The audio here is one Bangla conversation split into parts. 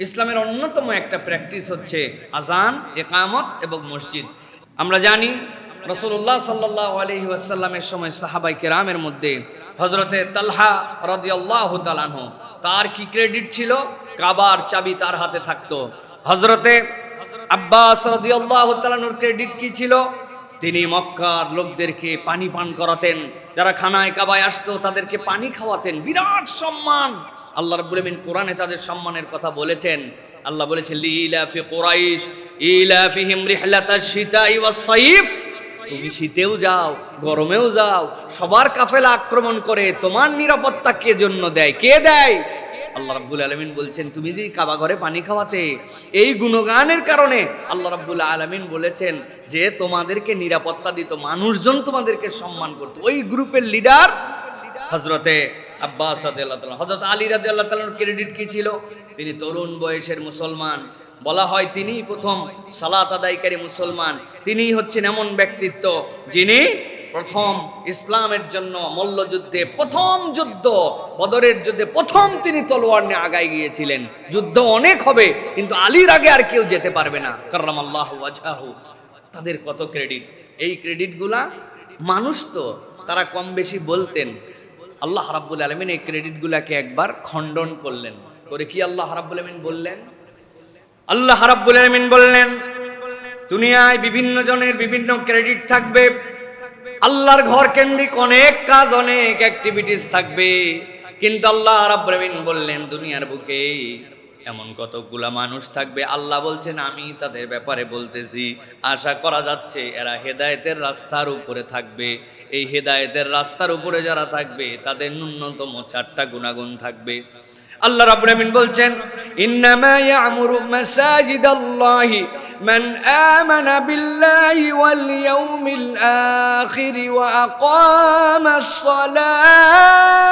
ইসলামের অন্যতম একটা প্র্যাকটিস হচ্ছে আজান, ইকামত এবং মসজিদ। আমরা জানি রাসূলুল্লাহ সাল্লাল্লাহু আলাইহি ওয়াসাল্লামের সময় সাহাবায়ে কেরামের মধ্যে হযরতে তালহা রাদিয়াল্লাহু তাআলা আনহু, তার কি ক্রেডিট ছিল? কাবার চাবি তার হাতে থাকতো। হযরতে আব্বাস রাদিয়াল্লাহু তাআলার ক্রেডিট কি ছিল? তিনি মক্কার লোকদেরকে পানি পান করাতেন, যারা খানায় কাবায় আসতো তাদেরকে পানি খাওয়াতেন। বিরাট সম্মান। আল্লাহ রাব্বুল আলামিন কোরআনে তাদের সম্মানের কথা বলেছেন। আল্লাহ বলেছেন লিইলাফি কুরাইশ ইলাফিহিম রিহলাতাশ শিতাই ওয়াস সাইফ। তুমি শীতেও যাও, গরমেও যাও, সবার কাফেলা আক্রমণ করে, তোমার নিরাপত্তা কে জন্য দেয়? কে দেয়? আল্লাহ রাব্বুল আলামিন বলছেন তুমি যে কাবা ঘরে পানি খাওয়াতে, এই গুণগানের কারণে আল্লাহ রাব্বুল আলামিন বলেছেন যে তোমাদেরকে নিরাপত্তা দিত, মানুষজন তোমাদেরকে সম্মান করত। ওই গ্রুপের লিডার হযরতে আব্বাস রাদিয়াল্লাহু তাআলা। হযরত আলী রাদিয়াল্লাহু তাআলার ক্রেডিট কি ছিল? তিনি তরুণ বয়সের মুসলমান, বলা হয় তিনি প্রথম সালাত আদায়কারী মুসলমান। তিনি হচ্ছেন এমন ব্যক্তিত্ব যিনি প্রথম ইসলামের জন্য মল্লযুদ্ধে, প্রথম যুদ্ধ বদরের যুদ্ধে প্রথম তিনি তলোয়ার নিয়ে আগায় গিয়েছিলেন। যুদ্ধ অনেক হবে কিন্তু আলীর আগে আর কেউ যেতে পারবে না, কাররামাল্লাহু ওয়াজহাহু। তাদের কত ক্রেডিট! এই ক্রেডিটগুলা মানুষ তো তারা কম বেশি বলতেন। আল্লাহ রাব্বুল আলামিন এই ক্রেডিটগুলাকে একবার খণ্ডন করলেন। করে কি আল্লাহ রাব্বুল আলামিন বললেন? আল্লাহ রাব্বুল আলামিন বললেন দুনিয়ায় বিভিন্ন জনের বিভিন্ন ক্রেডিট থাকবে, আল্লাহর ঘর কেন্দ্রিক অনেক কাজ, অনেক অ্যাক্টিভিটিস থাকবে, কিন্তু আল্লাহ রাব্বুল আলামিন বললেন দুনিয়ার বুকে এমন কতগুলা মানুষ থাকবে, আল্লাহ বলছেন আমি তাদের ব্যাপারে বলতেছি, আশা করা যাচ্ছে এরা হেদায়েতের রাস্তার উপরে থাকবে। এই হেদায়েতের রাস্তার উপরে যারা থাকবে তাদের ন্যূনতম 4টা গুণাগুণ থাকবে। আল্লাহ রাব্বুল আলামিন বলছেন ইন্নামা ইয়ামুরু মাসাজিদাল্লাহি মান আমানা বিল্লাহি ওয়াল ইয়াউমিল আখির ওয়া আকামাস সালাহ।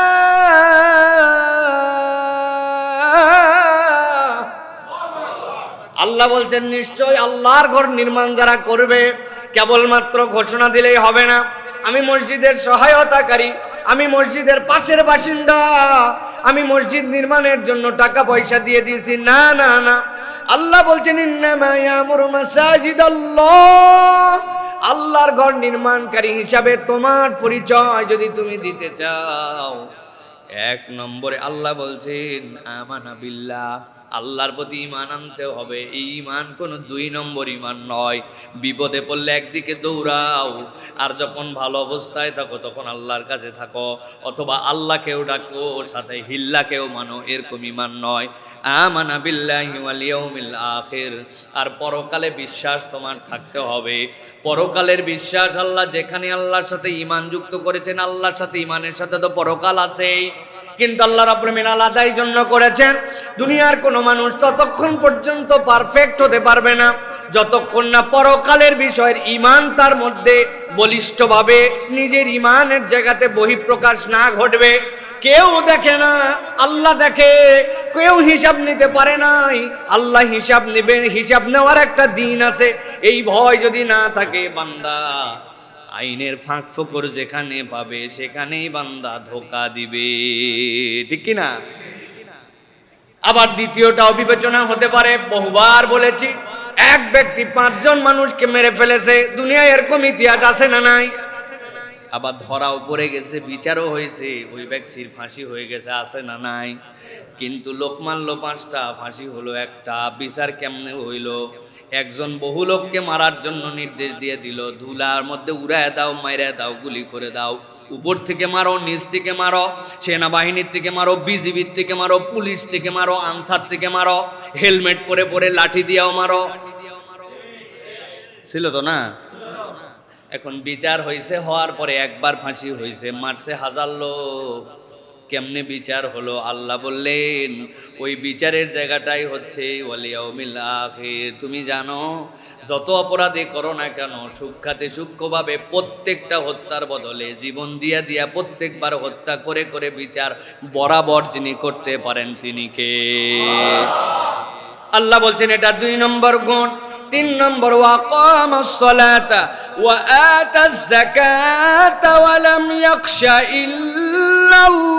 আল্লাহ বলছেন নিশ্চয় আল্লাহর ঘর নির্মাণ যারা করবে, কেবলমাত্র ঘোষণা দিলেই হবে না আমি মসজিদের সহায়তাকারী, আমি মসজিদের পাশের বাসিন্দা, আমি মসজিদ নির্মাণের জন্য টাকা পয়সা দিয়ে দিয়েছি। না না না, আল্লাহ বলছেন ইন্নামা ইয়ামুরু মাসাজিদাল্লাহ, আল্লাহর ঘর নির্মাণকারী হিসাবে তোমার পরিচয় যদি তুমি দিতে চাও, 1 নম্বরে আল্লাহ বলছেন আমানা বিল্লাহ, আল্লাহর প্রতি ঈমান আনতে হবে। এই ঈমান কোনো 2 নম্বর ঈমান নয়। বিপদে পড়লে একদিকে দৌড়াও, আর যখন ভালো অবস্থায় থাকো তখন আল্লাহর কাছে থাকো, অথবা আল্লাহকেও ডাকো সাথে হিল্লাকেও মানো, এরকম ঈমান নয়। আমানা বিল্লাহি ওয়াল ইয়াউমিল আখির, আর পরকালে বিশ্বাস তোমার থাকতে হবে। পরকালের বিশ্বাস, আল্লাহ যেখানে আল্লাহর সাথে ঈমান যুক্ত করেছেন, আল্লাহর সাথে ঈমানের সাথে তো পরকাল আছেই, কিন্তু আল্লাহ রাব্বুল আলামিন আলাদাই জন্য করেছেন। দুনিয়ার কোনো মানুষ ততক্ষণ পর্যন্ত পারফেক্ট হতে পারবে না যতক্ষণ না পরকালের বিষয়ের ঈমান তার মধ্যে বলিষ্ঠভাবে নিজের ঈমানের জায়গাতে বহিঃপ্রকাশ না ঘটবে। কেউ দেখে না, আল্লাহ দেখে। কেউ হিসাব নিতে পারে নাই, আল্লাহ হিসাব নেবেন। হিসাব নেওয়ার একটা দিন আছে। এই ভয় যদি না থাকে, বান্দা আইনের ফাঁক ফোকর যেখানে পাবে সেখানেই বান্দা ধোকা দিবে, ঠিক কি না? আবার দ্বিতীয়টাও বিবেচনা হতে পারে। বহুবার বলেছি, এক ব্যক্তি 5 জন মানুষকে মেরে ফেলেছে। দুনিয়ায় এরকম ইতিহাস আছে না নাই? আবার ধরাও পড়ে গেছে, বিচারও হয়েছে, ওই ব্যক্তির ফাঁসি হয়ে গেছে, আছে না নাই? কিন্তু লোক মারল 5টা, ফাঁসি হলো 1টা। বিচার কেমনে হইল? একজন বহু লোককে মারার জন্য নির্দেশ দিয়ে দিল, ধুলার মধ্যে উড়ায় দাও, মাইরা দাও, গুলি করে দাও। উপর থেকে মারো, নিচ থেকে মারো, সেনাবাহিনীর থেকে মারো, বিজিবির থেকে মারো, পুলিশ থেকে মারো, আনসার থেকে মারো, হেলমেট পরে পরে লাঠি দিয়েও মারো। ছিল তো না? এখন বিচার হয়েছে, হওয়ার পরে একবার ফাঁসি হয়েছে, মারছে 1000 লোক। কেমনে বিচার হলো? আল্লাহ বললেন ওই বিচারের জায়গাটাই হচ্ছে ওয়াল ইয়াউমিল আখির। তুমি জানো যত অপরাধে করো না কেন, সূক্ষ্মাতে সূক্ষ্মভাবে প্রত্যেকটা হত্যার বদলে জীবন দিয়া দিয়া প্রত্যেকবার হত্যা করে করে বিচার বরাবর যিনি করতে পারেন তিনি কে? আল্লাহ বলছেন এটা 2 নম্বর গুণ। 3 নম্বর ওয়াকামাস সালাতা ওয়া আতাজ যাকাতা ওয়া লাম ইয়াখশা ইল্লাল্লাহ।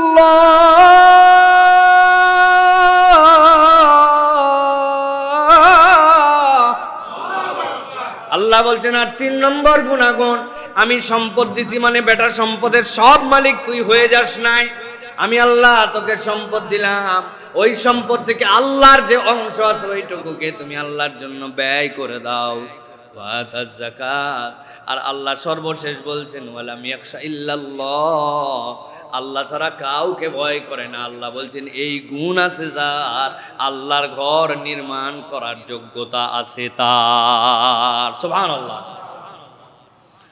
আল্লাহ বলছেন আর 3 নম্বর গুনাহগণ, আমি সম্পদ দিছি মানে বেটা সম্পদের সব মালিক তুই হয়ে যাস নাই। আমি আল্লাহ তোকে সম্পদ দিলাম, ওই সম্পদ থেকে আল্লাহর যে অংশ আছে ওইটুকুকে তুমি আল্লাহর জন্য ব্যয় করে দাও। ওয়াতাজ যাকাত। আর আল্লাহ সর্বশেষ বলছেন ওয়ালাম ইয়াখশা ইল্লাল্লাহ, আল্লাহ ছাড়া কাউকে ভয় করে না। আল্লাহ বলছেন এই গুণ আছে যার, আল্লাহর ঘর নির্মাণ করার যোগ্যতা আছে তার। সুবহানাল্লাহ।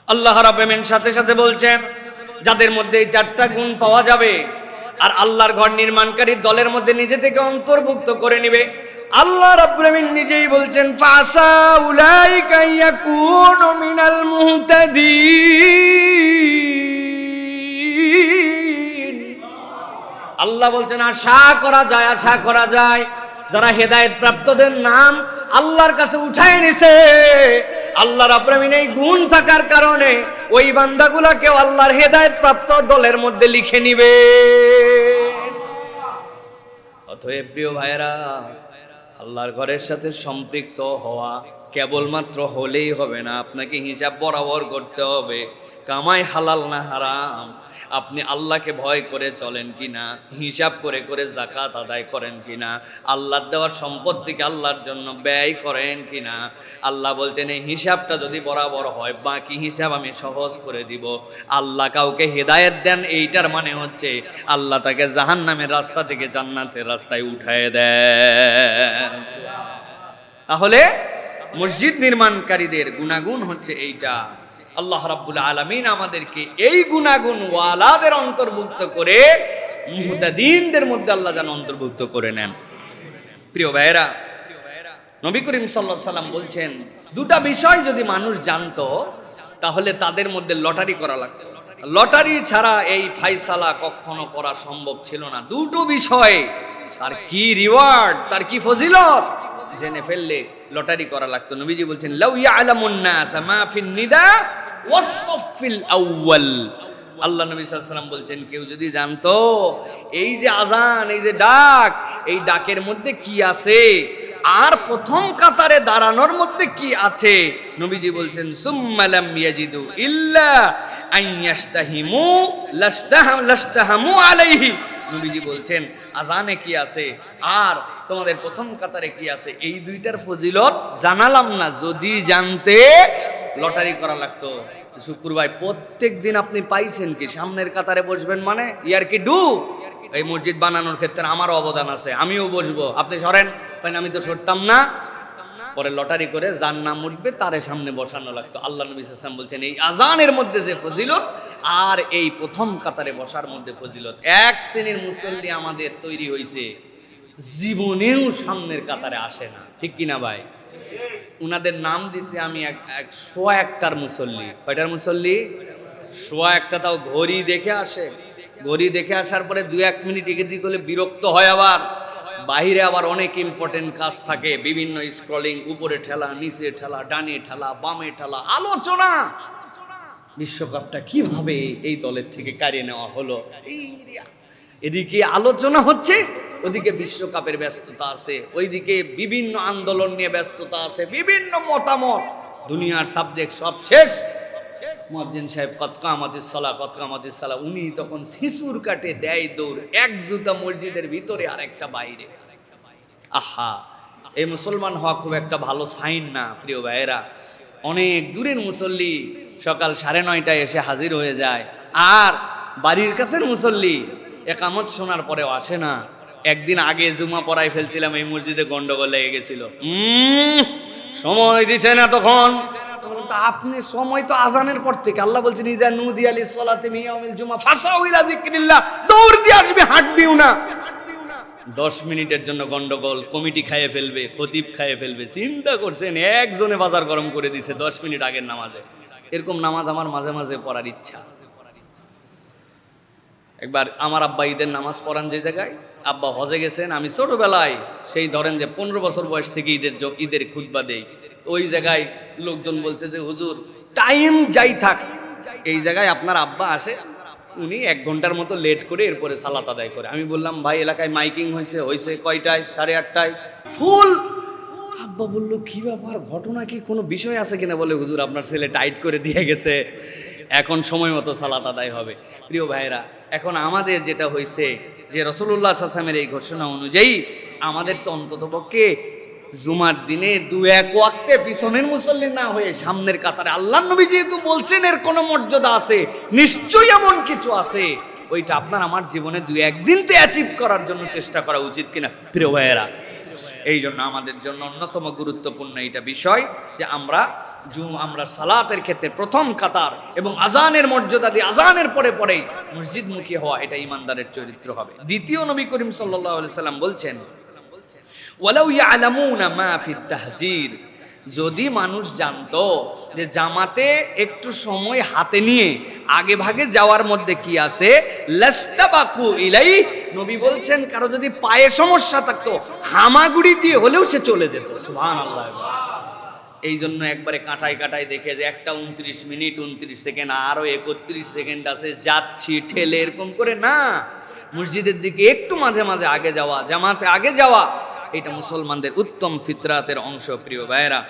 আল্লাহ রাব্বুল আলামিন সাথে সাথে বলছেন যাদের মধ্যে এই 4টা গুণ পাওয়া যাবে আর আল্লাহর ঘর নির্মাণকারী দলের মধ্যে নিজে থেকে অন্তর্ভুক্ত করে নেবে, আল্লাহ রাব্বুল আলামিন নিজেই বলছেন ফাসা উলাইকা ইয়াকুনু মিনাল মুহতাদিন। আল্লাহ বলছেন আশা করা যায় যারা হেদায়েত প্রাপ্তদের নাম আল্লাহর কাছে উঠায় নিছে, আল্লাহ রাব্বুল আলামিন এই গুণ থাকার কারণে ওই বান্দাগুলোকেও আল্লাহর হেদায়েত প্রাপ্ত দলের মধ্যে লিখে নিবে। অতএব প্রিয় ভাইরা, আল্লাহর ঘরের সাথে সম্পৃক্ত হওয়া কেবলমাত্র হলেই হবে না, আপনাকে হিসাব বরাবর করতে হবে। কামাই হালাল না হারাম, আপনি আল্লাহকে ভয় করে চলেন কিনা, হিসাব করে করে যাকাত আদায় করেন কিনা, আল্লাহর দেওয়ার সম্পত্তিকে আল্লাহর জন্য ব্যয় করেন কিনা। আল্লাহ বলছেন এই হিসাবটা যদি বরাবর হয় বাকি হিসাব আমি সহজ করে দিব। আল্লাহ কাউকে হেদায়েত দেন, এইটার মানে হচ্ছে আল্লাহ তাকে জাহান্নামের রাস্তা থেকে জান্নাতের রাস্তায় উঠায় দেন। তাহলে মসজিদ নির্মাণকারীদের গুণাগুণ হচ্ছে এইটা। আল্লাহ রাব্বুল আলামিন আমাদেরকে এই গুণাগুণ ওয়ালাদের অন্তর্ভুক্ত করে মুহতাদিনদের মধ্যে আল্লাহ যেন অন্তর্ভুক্ত করে নেন। প্রিয় ভাইয়েরা, নবী করিম সাল্লাল্লাহু আলাইহি সাল্লাম বলছেন 2টা বিষয় যদি মানুষ জানতো তাহলে তাদের মধ্যে লটারি করা লাগতো। লটারি ছাড়া এই ফায়সালা কখনো করা সম্ভব ছিল না। 2টো বিষয়, তার কি রিওয়ার্ড, তার কি ফজিলত জেনে ফেললে লটারি করা লাগতো। নবীজি বলছেন লাউ ইয়ালামুন নাস মা ফিন নিদা ওয়াসফিল আউয়াল। আল্লাহ নবী সাল্লাল্লাহু আলাইহি ওয়াসাল্লাম বলছেন কেউ যদি জানতো এই যে আজান, এই যে ডাক, এই ডাকের মধ্যে কি আছে আর প্রথম কাতারে দাঁড়ানোর মধ্যে কি আছে, নবীজি বলছেন সুম্মা লাম ইয়াজিদু ইল্লা আন ইয়াস্তাহিমু লাস্তাহামু আলাইহি। নবীজি বলছেন আজানে কি আছে আর তোমাদের প্রথম কাতারে কি আছে, এই 2টার ফজিলত জানালাম না, যদি জানতে লটারি করা লাগতো। শুক্রবার প্রত্যেক দিন আপনি পাইছেন কি সামনের কাতারে বসবেন, মানে ইয়ার কি ডু এই মসজিদ বানানোর ক্ষেত্রে আমারও অবদান আছে, আমিও বসবো, আপনি সরেন, আমি তো সরতাম না। পরে লটারি করে যার নাম উঠবে তারে সামনে বসানো লাগতো। আল্লাহ নবী সাল্লাল্লাহু আলাইহি ওয়াসাল্লাম বলছেন এই আজানের মধ্যে যে ফজিলত আর এই প্রথম কাতারে বসার মধ্যে ফজিলত। 1 শ্রেণীর মুসল্লি আমাদের তৈরি হয়েছে জীবনেও সামনের কাতারে আসে না, ঠিক কিনা ভাই? উনাদের নাম দিছি আমি 101টার মুসল্লি। কয়টার মুসল্লি? 101টা। তাও ঘড়ি দেখে আসে, ঘড়ি দেখে আসার পরে 2-1 মিনিট এগিয়ে দিয়ে গেলে বিরক্ত হয়। আবার বাহিরে আবার অনেক ইম্পর্টেন্ট কাজ থাকে, বিভিন্ন স্ক্রলিং, উপরে ঠেলা, নিচে ঠেলা, ডানে ঠেলা, বামে ঠেলা, আলোচনা বিশ্বকাপটা কিভাবে এই দলের থেকে কারিয়ে নেওয়া হলো, এদিকে আলোচনা হচ্ছে, ওদিকে বিশ্বকাপের ব্যস্ততা আছে, ওইদিকে বিভিন্ন আন্দোলন নিয়ে ব্যস্ততা আছে, বিভিন্ন মতামত, দুনিয়ার সাবজেক্ট সব শেষ। মুয়াজ্জিন সাহেব কত কামাতিস সালাহ, উনি তখন শিশুর কাটে দেয় দৌড়, 1 জুতা মসজিদের ভিতরে আর একটা বাইরে। আহা, এই মুসলমান হওয়া খুব একটা ভালো সাইন না প্রিয় ভাইয়েরা। অনেক দূরের মুসল্লি সকাল 9:30টায় এসে হাজির হয়ে যায়, আর বাড়ির কাছের মুসল্লি একামত শোনার পরেও আসে না। একদিন আগে জুমা পড়াই ফেলছিলাম, এই মসজিদে গন্ডগোল লেগে গেছিল, সময় দিচ্ছে না তখন। আপনি সময় তো আজানের পর থেকে, আল্লাহ বলছেন ইজা নুদিয়া লিসসালাতি মিন ইয়াউমিল জুমআ ফাসাউ ইলা যিকরিল্লাহ, দৌড় দিয়ে আসবে, হাঁটবিও না। 10 মিনিটের জন্য গন্ডগোল, কমিটি খাইয়ে ফেলবে, খতিব খাইয়ে ফেলবে। চিন্তা করছেন একজনে বাজার গরম করে দিছে 10 মিনিট আগের নামাজে। এরকম নামাজ আমার মাঝে মাঝে পড়ার ইচ্ছা। একবার আমার আব্বা ঈদের নামাজ পড়ান যে জায়গায়, আব্বা হজে গেছেন, আমি ছোটবেলায় সেই ধরেন যে 15 বছর বয়স থেকে ঈদের খুতবা দেই, ওই জায়গায় লোকজন বলছে যে হুজুর টাইম যাই থাক, এই জায়গায় আপনার আব্বা আসে, উনি 1 ঘন্টার মতো লেট করে এরপরে সালাত আদায় করে। আমি বললাম ভাই এলাকায় মাইকিং হয়েছে কয়টায়? 8:30টায়। ফুল আব্বা বলল, কি ব্যাপার, ঘটনা কি, কোনো বিষয় আছে কিনা? বলে, হুজুর আপনার ছেলে টাইট করে দিয়ে গেছে, এখন সময় মতো সালাত আদায় হবে। প্রিয় ভাইরা, এখন আমাদের যেটা হয়েছে যে রাসূলুল্লাহ সাল্লাল্লাহু আলাইহি ওয়াসাল্লামের এই ঘোষণা অনুযায়ী আমাদের তো অন্ততপক্ষে জুমার দিনে 2-1 ওয়াক্তে পিছনের মুসল্লি না হয়ে সামনের কাতারে, আল্লাহর নবী যেহেতু বলছেন এর কোনো মর্যাদা আছে, নিশ্চয়ই এমন কিছু আছে, ওইটা আপনার আমার জীবনে 2-1 দিন তো অ্যাচিভ করার জন্য চেষ্টা করা উচিত কিনা প্রিয় ভাইয়েরা? এই জন্য আমাদের জন্য অন্যতম গুরুত্বপূর্ণ এটা বিষয় যে আমরা সালাতের ক্ষেত্রে প্রথম কাতার এবং আজানের মর্যাদা দিয়ে আজানের পরে পরেই মসজিদমুখী হওয়া, এটা ইমানদারের চরিত্র হবে। দ্বিতীয়, নবী করিম সাল্লাল্লাহু আলাইহি সাল্লাম বলছেন, ওয়ালাউ ইয়ালামুনা মা ফিত তাহজির, যদি মানুষ জানতো যে জামাতে একটু সময় হাতে নিয়ে আগে ভাগে যাওয়ার মধ্যে কি আছে, লাস্তাবাকু ইলাই, নবী বলছেন কারো যদি পায়ে সমস্যা থাকতো হামাগুড়ি দিয়ে হলেও সে চলে যেত। সুবহানাল্লাহ। এই জন্য একবারে কাটায় কাটায় দেখে যে একটা 29 মিনিট 29 সেকেন্ড, আরো 31 সেকেন্ড আছে, যাচ্ছি ঠেলে, এরকম করে না, মসজিদের দিকে একটু মাঝে মাঝে আগে যাওয়া, জামাতে আগে যাওয়া, এটা মুসলমানদের উত্তম ফিতরাতের অংশ প্রিয় ভাইয়েরা।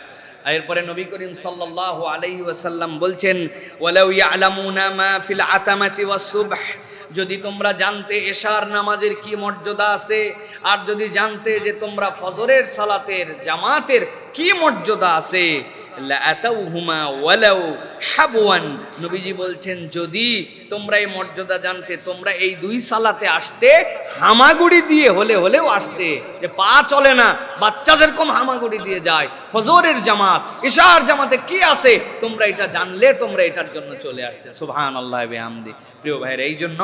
এরপরে নবী করিম সাল্লাল্লাহু আলাইহি ওয়াসাল্লাম বলছেন, ওয়ালাউ ইয়ালামুনা মা ফিল আতামাতি ওয়াস সুবহ, যদি তোমরা জানতে এশার নামাজের কি মর্যাদা আছে, আর যদি জানতে যে তোমরা ফজরের সালাতের জামাতের কি মর্যাদা আছে, লাআতাউহুমা ওয়ালাউ হাবওয়ান, নবীজি বলছেন যদি তোমরা এই মর্যাদা জানতে, তোমরা এই 2 সালাতে আসতে হামাগুড়ি দিয়ে হলেও আসতে, যে পা চলে না, বাচ্চা যেরকম হামাগুড়ি দিয়ে যায়, ফজরের জামাত এশার জামাতে কি আছে তোমরা এটা জানলে তোমরা এটার জন্য চলে আসতে। সুবহানাল্লাহ বিহামদি। প্রিয় ভাইয়ের, এই জন্য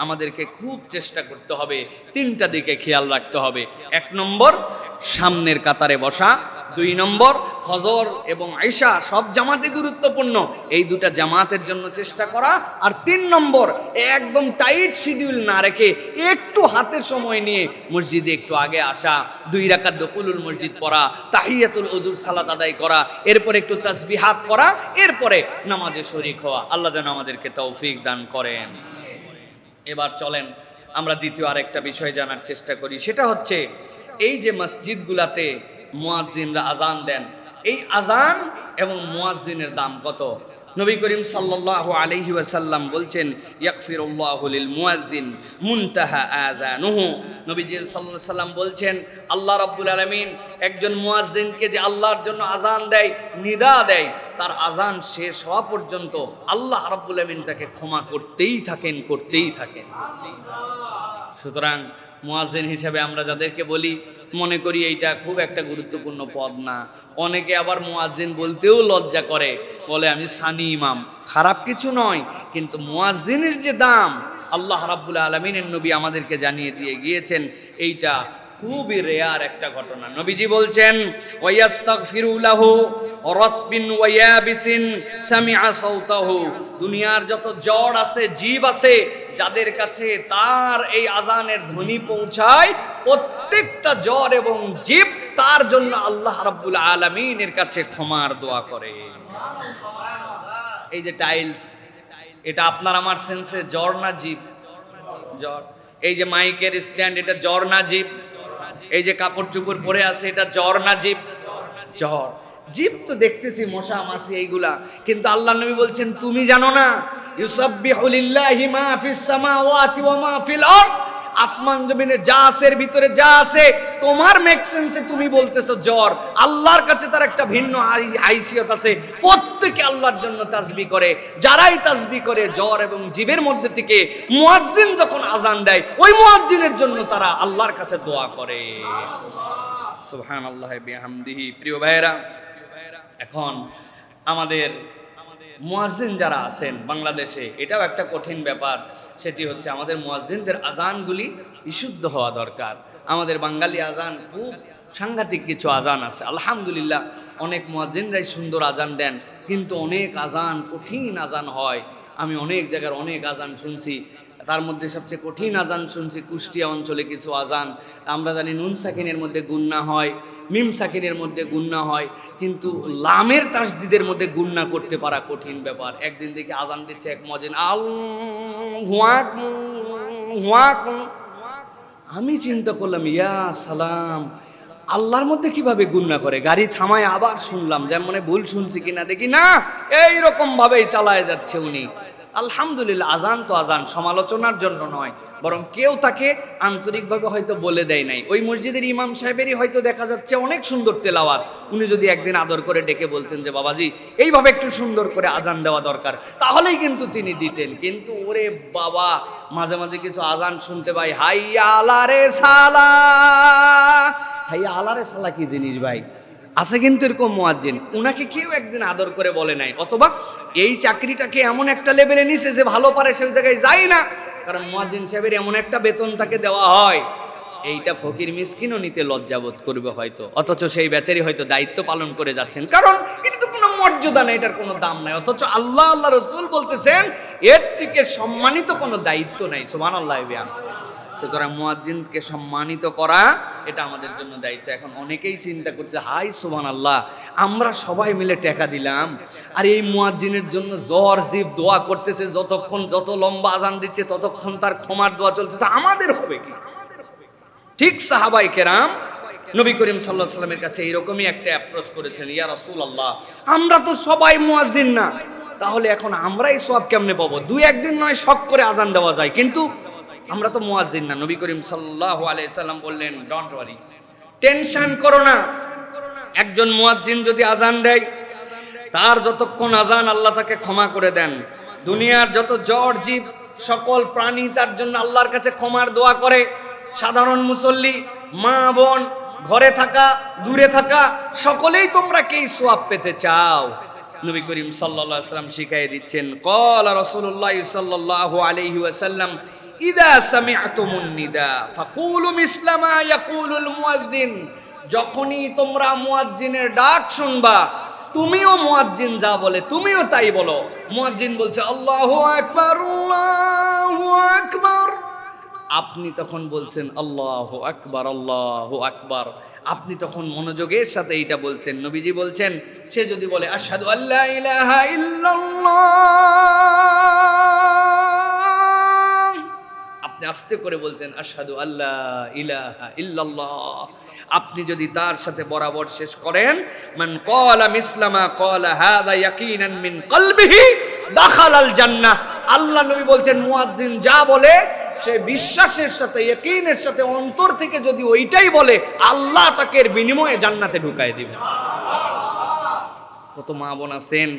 আমাদেরকে খুব চেষ্টা করতে হবে, 3টা দিকে খেয়াল রাখতে হবে। 1 নম্বর সামনের কাতারে বসা, 2 নম্বর ফজর এবং আয়েশা সব জামাতে গুরুত্বপূর্ণ, এই 2টা জামাতের জন্য চেষ্টা করা, আর 3 নম্বর একদম টাইট শিডিউল না রেখে একটু হাতে সময় নিয়ে মসজিদে একটু আগে আসা, 2 রাকাত দখুলুল মসজিদ পড়া, তাহিয়াতুল উযুর সালাত আদায় করা, এরপর একটু তাসবিহাত পড়া, এরপরে নামাজে শরীক হওয়া। আল্লাহ যেন আমাদেরকে তৌফিক দান করেন। এবার চলেন আমরা দ্বিতীয় আরেকটা বিষয় জানার চেষ্টা করি, সেটা হচ্ছে এই যে মসজিদগুলাতে মুয়াজ্জিনরা আজান দেন, এই আজান এবং মুয়াজ্জিনের দাম কত? নবী করিম সাল্লাল্লাহু আলাইহি ওয়াসাল্লাম বলছেন, ইয়াগফিরুল্লাহু লিল মুয়াজ্জিন মুনতাহা আযানুহু, নবীজি সাল্লাল্লাহু আলাইহি ওয়াসাল্লাম বলছেন আল্লাহ রাব্বুল আলামিন একজন মুয়াজ্জিনকে যে আল্লাহর জন্য আজান দেয়, নিদা দেয়, তার আজান শেষ হওয়া পর্যন্ত আল্লাহ রাব্বুল আলামিন তাকে ক্ষমা করতেই থাকেন। সুতরাং মুয়াজ্জিন হিসেবে আমরা যাদেরকে বলি, মনে করি এইটা খুব একটা গুরুত্বপূর্ণ পদ না। অনেকে আবার মুয়াজ্জিন বলতেও লজ্জা করে, বলে আমি সানি ইমাম। খারাপ কিছু নয়, কিন্তু মুয়াজ্জিনের যে দাম আল্লাহ রাব্বুল আলামিনের নবী আমাদেরকে জানিয়ে দিয়ে গিয়েছেন, এইটা খুবই রেয়ার একটা ঘটনা। নবীজি বলছেন, ওয়ায়াস্তাগফিরু লাহু রাতবিন ওয়া ইয়াবিসিন সামিআ সাওতাহু, দুনিয়ার যত জড় আছে, জীব আছে, যাদের কাছে তার এই আজানের ধ্বনি পৌঁছায়, প্রত্যেকটা জ্বর এবং জীব তার জন্য আল্লাহ রাব্বুল আলামিনের কাছে ক্ষমার দোয়া করে। এই যে টাইলস, এটা আপনার আমার সেন্সে জ্বর না জীব? জ্বর। এই যে মাইকের স্ট্যান্ড, এটা জ্বর না জীব? এই যে কাপড় চোপড় পরে আছে, এটা জ্বর না জীব? জ্বর। জীব তো দেখতেছি, মশা মাছি এইগুলা, কিন্তু আল্লাহ নবী বলছেন তুমি জানো না, ইউসাব্বিহু লিল্লাহি মা ফিস সামাওয়াতি ওয়া মা ফিল আরদ, আসমান জমিনে যা আছে, এর ভিতরে যা আছে, তোমার মেক সেন্সে তুমি বলতেছো জ্বর, আল্লাহর কাছে তার একটা ভিন্ন হাইসিয়ত আছে। প্রত্যেকে আল্লাহর জন্য তাসবিহ করে, যারাই তাসবিহ করে জ্বর এবং জীবের মধ্যে থেকে মুয়াজ্জিন যখন আজান দেয়, ওই মুয়াজ্জিনের জন্য তারা আল্লাহর কাছে দোয়া করে। সুবহানাল্লাহি বিহামদিহি। প্রিয় ভাইয়েরা, এখন আমাদের মুয়াজ্জিন যারা আছেন বাংলাদেশে, এটাও একটা কঠিন ব্যাপার, সেটি হচ্ছে আমাদের মুয়াজ্জিনদের আজানগুলি বিশুদ্ধ হওয়া দরকার। আমাদের বাঙালি আজান খুব সাংঘাতিক কিছু আজান আছে, আলহামদুলিল্লাহ অনেক মুয়াজ্জিনরাই সুন্দর আজান দেন, কিন্তু অনেক আজান কঠিন আজান হয়। আমি অনেক জায়গার অনেক আজান শুনছি, তার মধ্যে সবচেয়ে কঠিন আজান শুনছি কুষ্টিয়া অঞ্চলে কিছু আজান। আমরা জানি নুন সাকিনের মধ্যে গুন্না হয়, মিম সাকিনের মধ্যে গুন্না হয়, কিন্তু লামের তাসদিদের মধ্যে গুন্না করতে পারা কঠিন ব্যাপার। একদিন দেখি আজান দিচ্ছে এক মুয়াজ্জিন, আমি চিন্তা করলাম, ইয়া সালাম, আল্লাহর মধ্যে কিভাবে গুনাহ করে? গাড়ি থামায় আবার শুনলাম, যেন মনে ভুল শুনছি কিনা দেখি, না এইরকম ভাবেই চালায় যাচ্ছে উনি। আলহামদুলিল্লাহ, আজান তো আজান, সমালোচনার জন্য নয়, বরং কেউ তাকে আন্তরিকভাবে হয়তো বলে দেয় নাই। ওই মসজিদের ইমাম সাহেবেরই হয়তো দেখা যাচ্ছে অনেক সুন্দর তেলাওয়াত, উনি যদি একদিন আদর করে ডেকে বলতেন যে বাবাজি এইভাবে একটু সুন্দর করে আজান দেওয়া দরকার, তাহলেই কিন্তু তিনি দিতেন। কিন্তু ওরে বাবা, মাঝে মাঝে কিছু আজান শুনতে পাই, হাইয়া আলা রে সালা। হাইয়া আলা রে সালা কি জিনিস ভাই? আছে কিন্তু এরকম মুয়াজ্জিন, উনাকে কেউ একদিন আদর করে বলে নাই, অথবা এই চাকরিটাকে এমন একটা লেভেলে নিছে যে ভালো পারে সেই জায়গায় যায় না, কারণ মুয়াজ্জিন সাহেবের এমন একটা বেতন তাকে দেওয়া হয়, এইটা ফকির মিসকিনও নিতে লজ্জাবোধ করবে হয়তো, অথচ সেই বেচারি হয়তো দায়িত্ব পালন করে যাচ্ছেন, কারণ এটা তো কোনো মর্যাদা নেই, এটার কোনো দাম নাই। অথচ আল্লাহ রসুল বলতেছেন এর থেকে সম্মানিত কোনো দায়িত্ব নাই। সুবহানাল্লাহ। সুতরাং মুয়াজ্জিনকে সম্মানিত করা এটা আমাদের জন্য দায়িত্ব। এখন অনেকেই চিন্তা করছে, হাই সুবহানাল্লাহ, আমরা সবাই মিলে টাকা দিলাম আর এই মুয়াজ্জিনের জন্য জ্বর জিব দোয়া করতেছে, যতক্ষণ যত লম্বা আজান দিচ্ছে ততক্ষণ তার ক্ষমার দোয়া চলছে, আমাদের হবে কি? ঠিক সাহাবায়ে কেরাম নবী করিম সাল্লাল্লাহু আলাইহি ওয়াসাল্লামের কাছে এইরকমই একটা অ্যাপ্রোচ করেছেন, ইয়া রাসূলুল্লাহ, আমরা তো সবাই মুয়াজ্জিন না, তাহলে এখন আমরা এই সওয়াব কেমনে পাবো? দুই একদিন নয় শখ করে আজান দেওয়া যায়, কিন্তু আমরা তো মুয়াজ্জিন না। নবী করিম সাল্লাল্লাহু আলাইহি সাল্লাম বললেন, ডোন্ট ওয়ারি, টেনশন করো না। একজন মুয়াজ্জিন যদি আজান দেয়, তার যতক্ষণ আজান আল্লাহ তাকে ক্ষমা করে দেন। দুনিয়ার যত জ্বর জীব সকল প্রাণী তার জন্য আল্লাহর কাছে ক্ষমার দোয়া করে। সাধারণ মুসল্লি, মা বোন, ঘরে থাকা দূরে থাকা, সকলেই তোমরা কি সওয়াব পেতে চাও? নবী করিম সাল্লাল্লাহু আলাইহি ওয়াসাল্লাম শিখিয়ে দিচ্ছেন, ক্বালা রাসূলুল্লাহ সাল্লাল্লাহু আলাইহি ওয়াসাল্লাম, ইদা সামি'তুমুন নিদা ফাকুলু মিসলা মা ইয়াকুলুল মুয়াজ্জিন। যখনই তোমরা মুয়াজ্জিনের ডাক শুনবা, তুমিও মুয়াজ্জিন যা বলে তুমিও তাই বলো। মুয়াজ্জিন বলছে আল্লাহু আকবার, আল্লাহু আকবার, আপনি তখন বলছেন আল্লাহু আকবার, আল্লাহু আকবার। আপনি তখন মনোযোগের সাথে এইটা বলছেন। নবীজি বলছেন, সে যদি বলে আশহাদু আল্লা ইলাহা ইল্লাল্লাহ, আপনি আস্তে করে বলছেন আশহাদু আল্লা ইলাহা ইল্লাল্লাহ। আপনি যদি তার সাথে বরাবর শেষ করেন, মান ক্বালা মিসলা মা ক্বালা হাযা ইয়াকিনান মিন কলবিহি দাখালাল জান্নাহ। আল্লাহ নবী বলছেন, মুয়াজ্জিন যা বলে সে বিশ্বাসের সাথে, ইয়াকিনের সাথে, অন্তর থেকে যদি ওইটাই বলে, আল্লাহ তাকে এর বিনিময়ে জান্নাতে ঢুকায় দিবে। কত মা বোন আছেন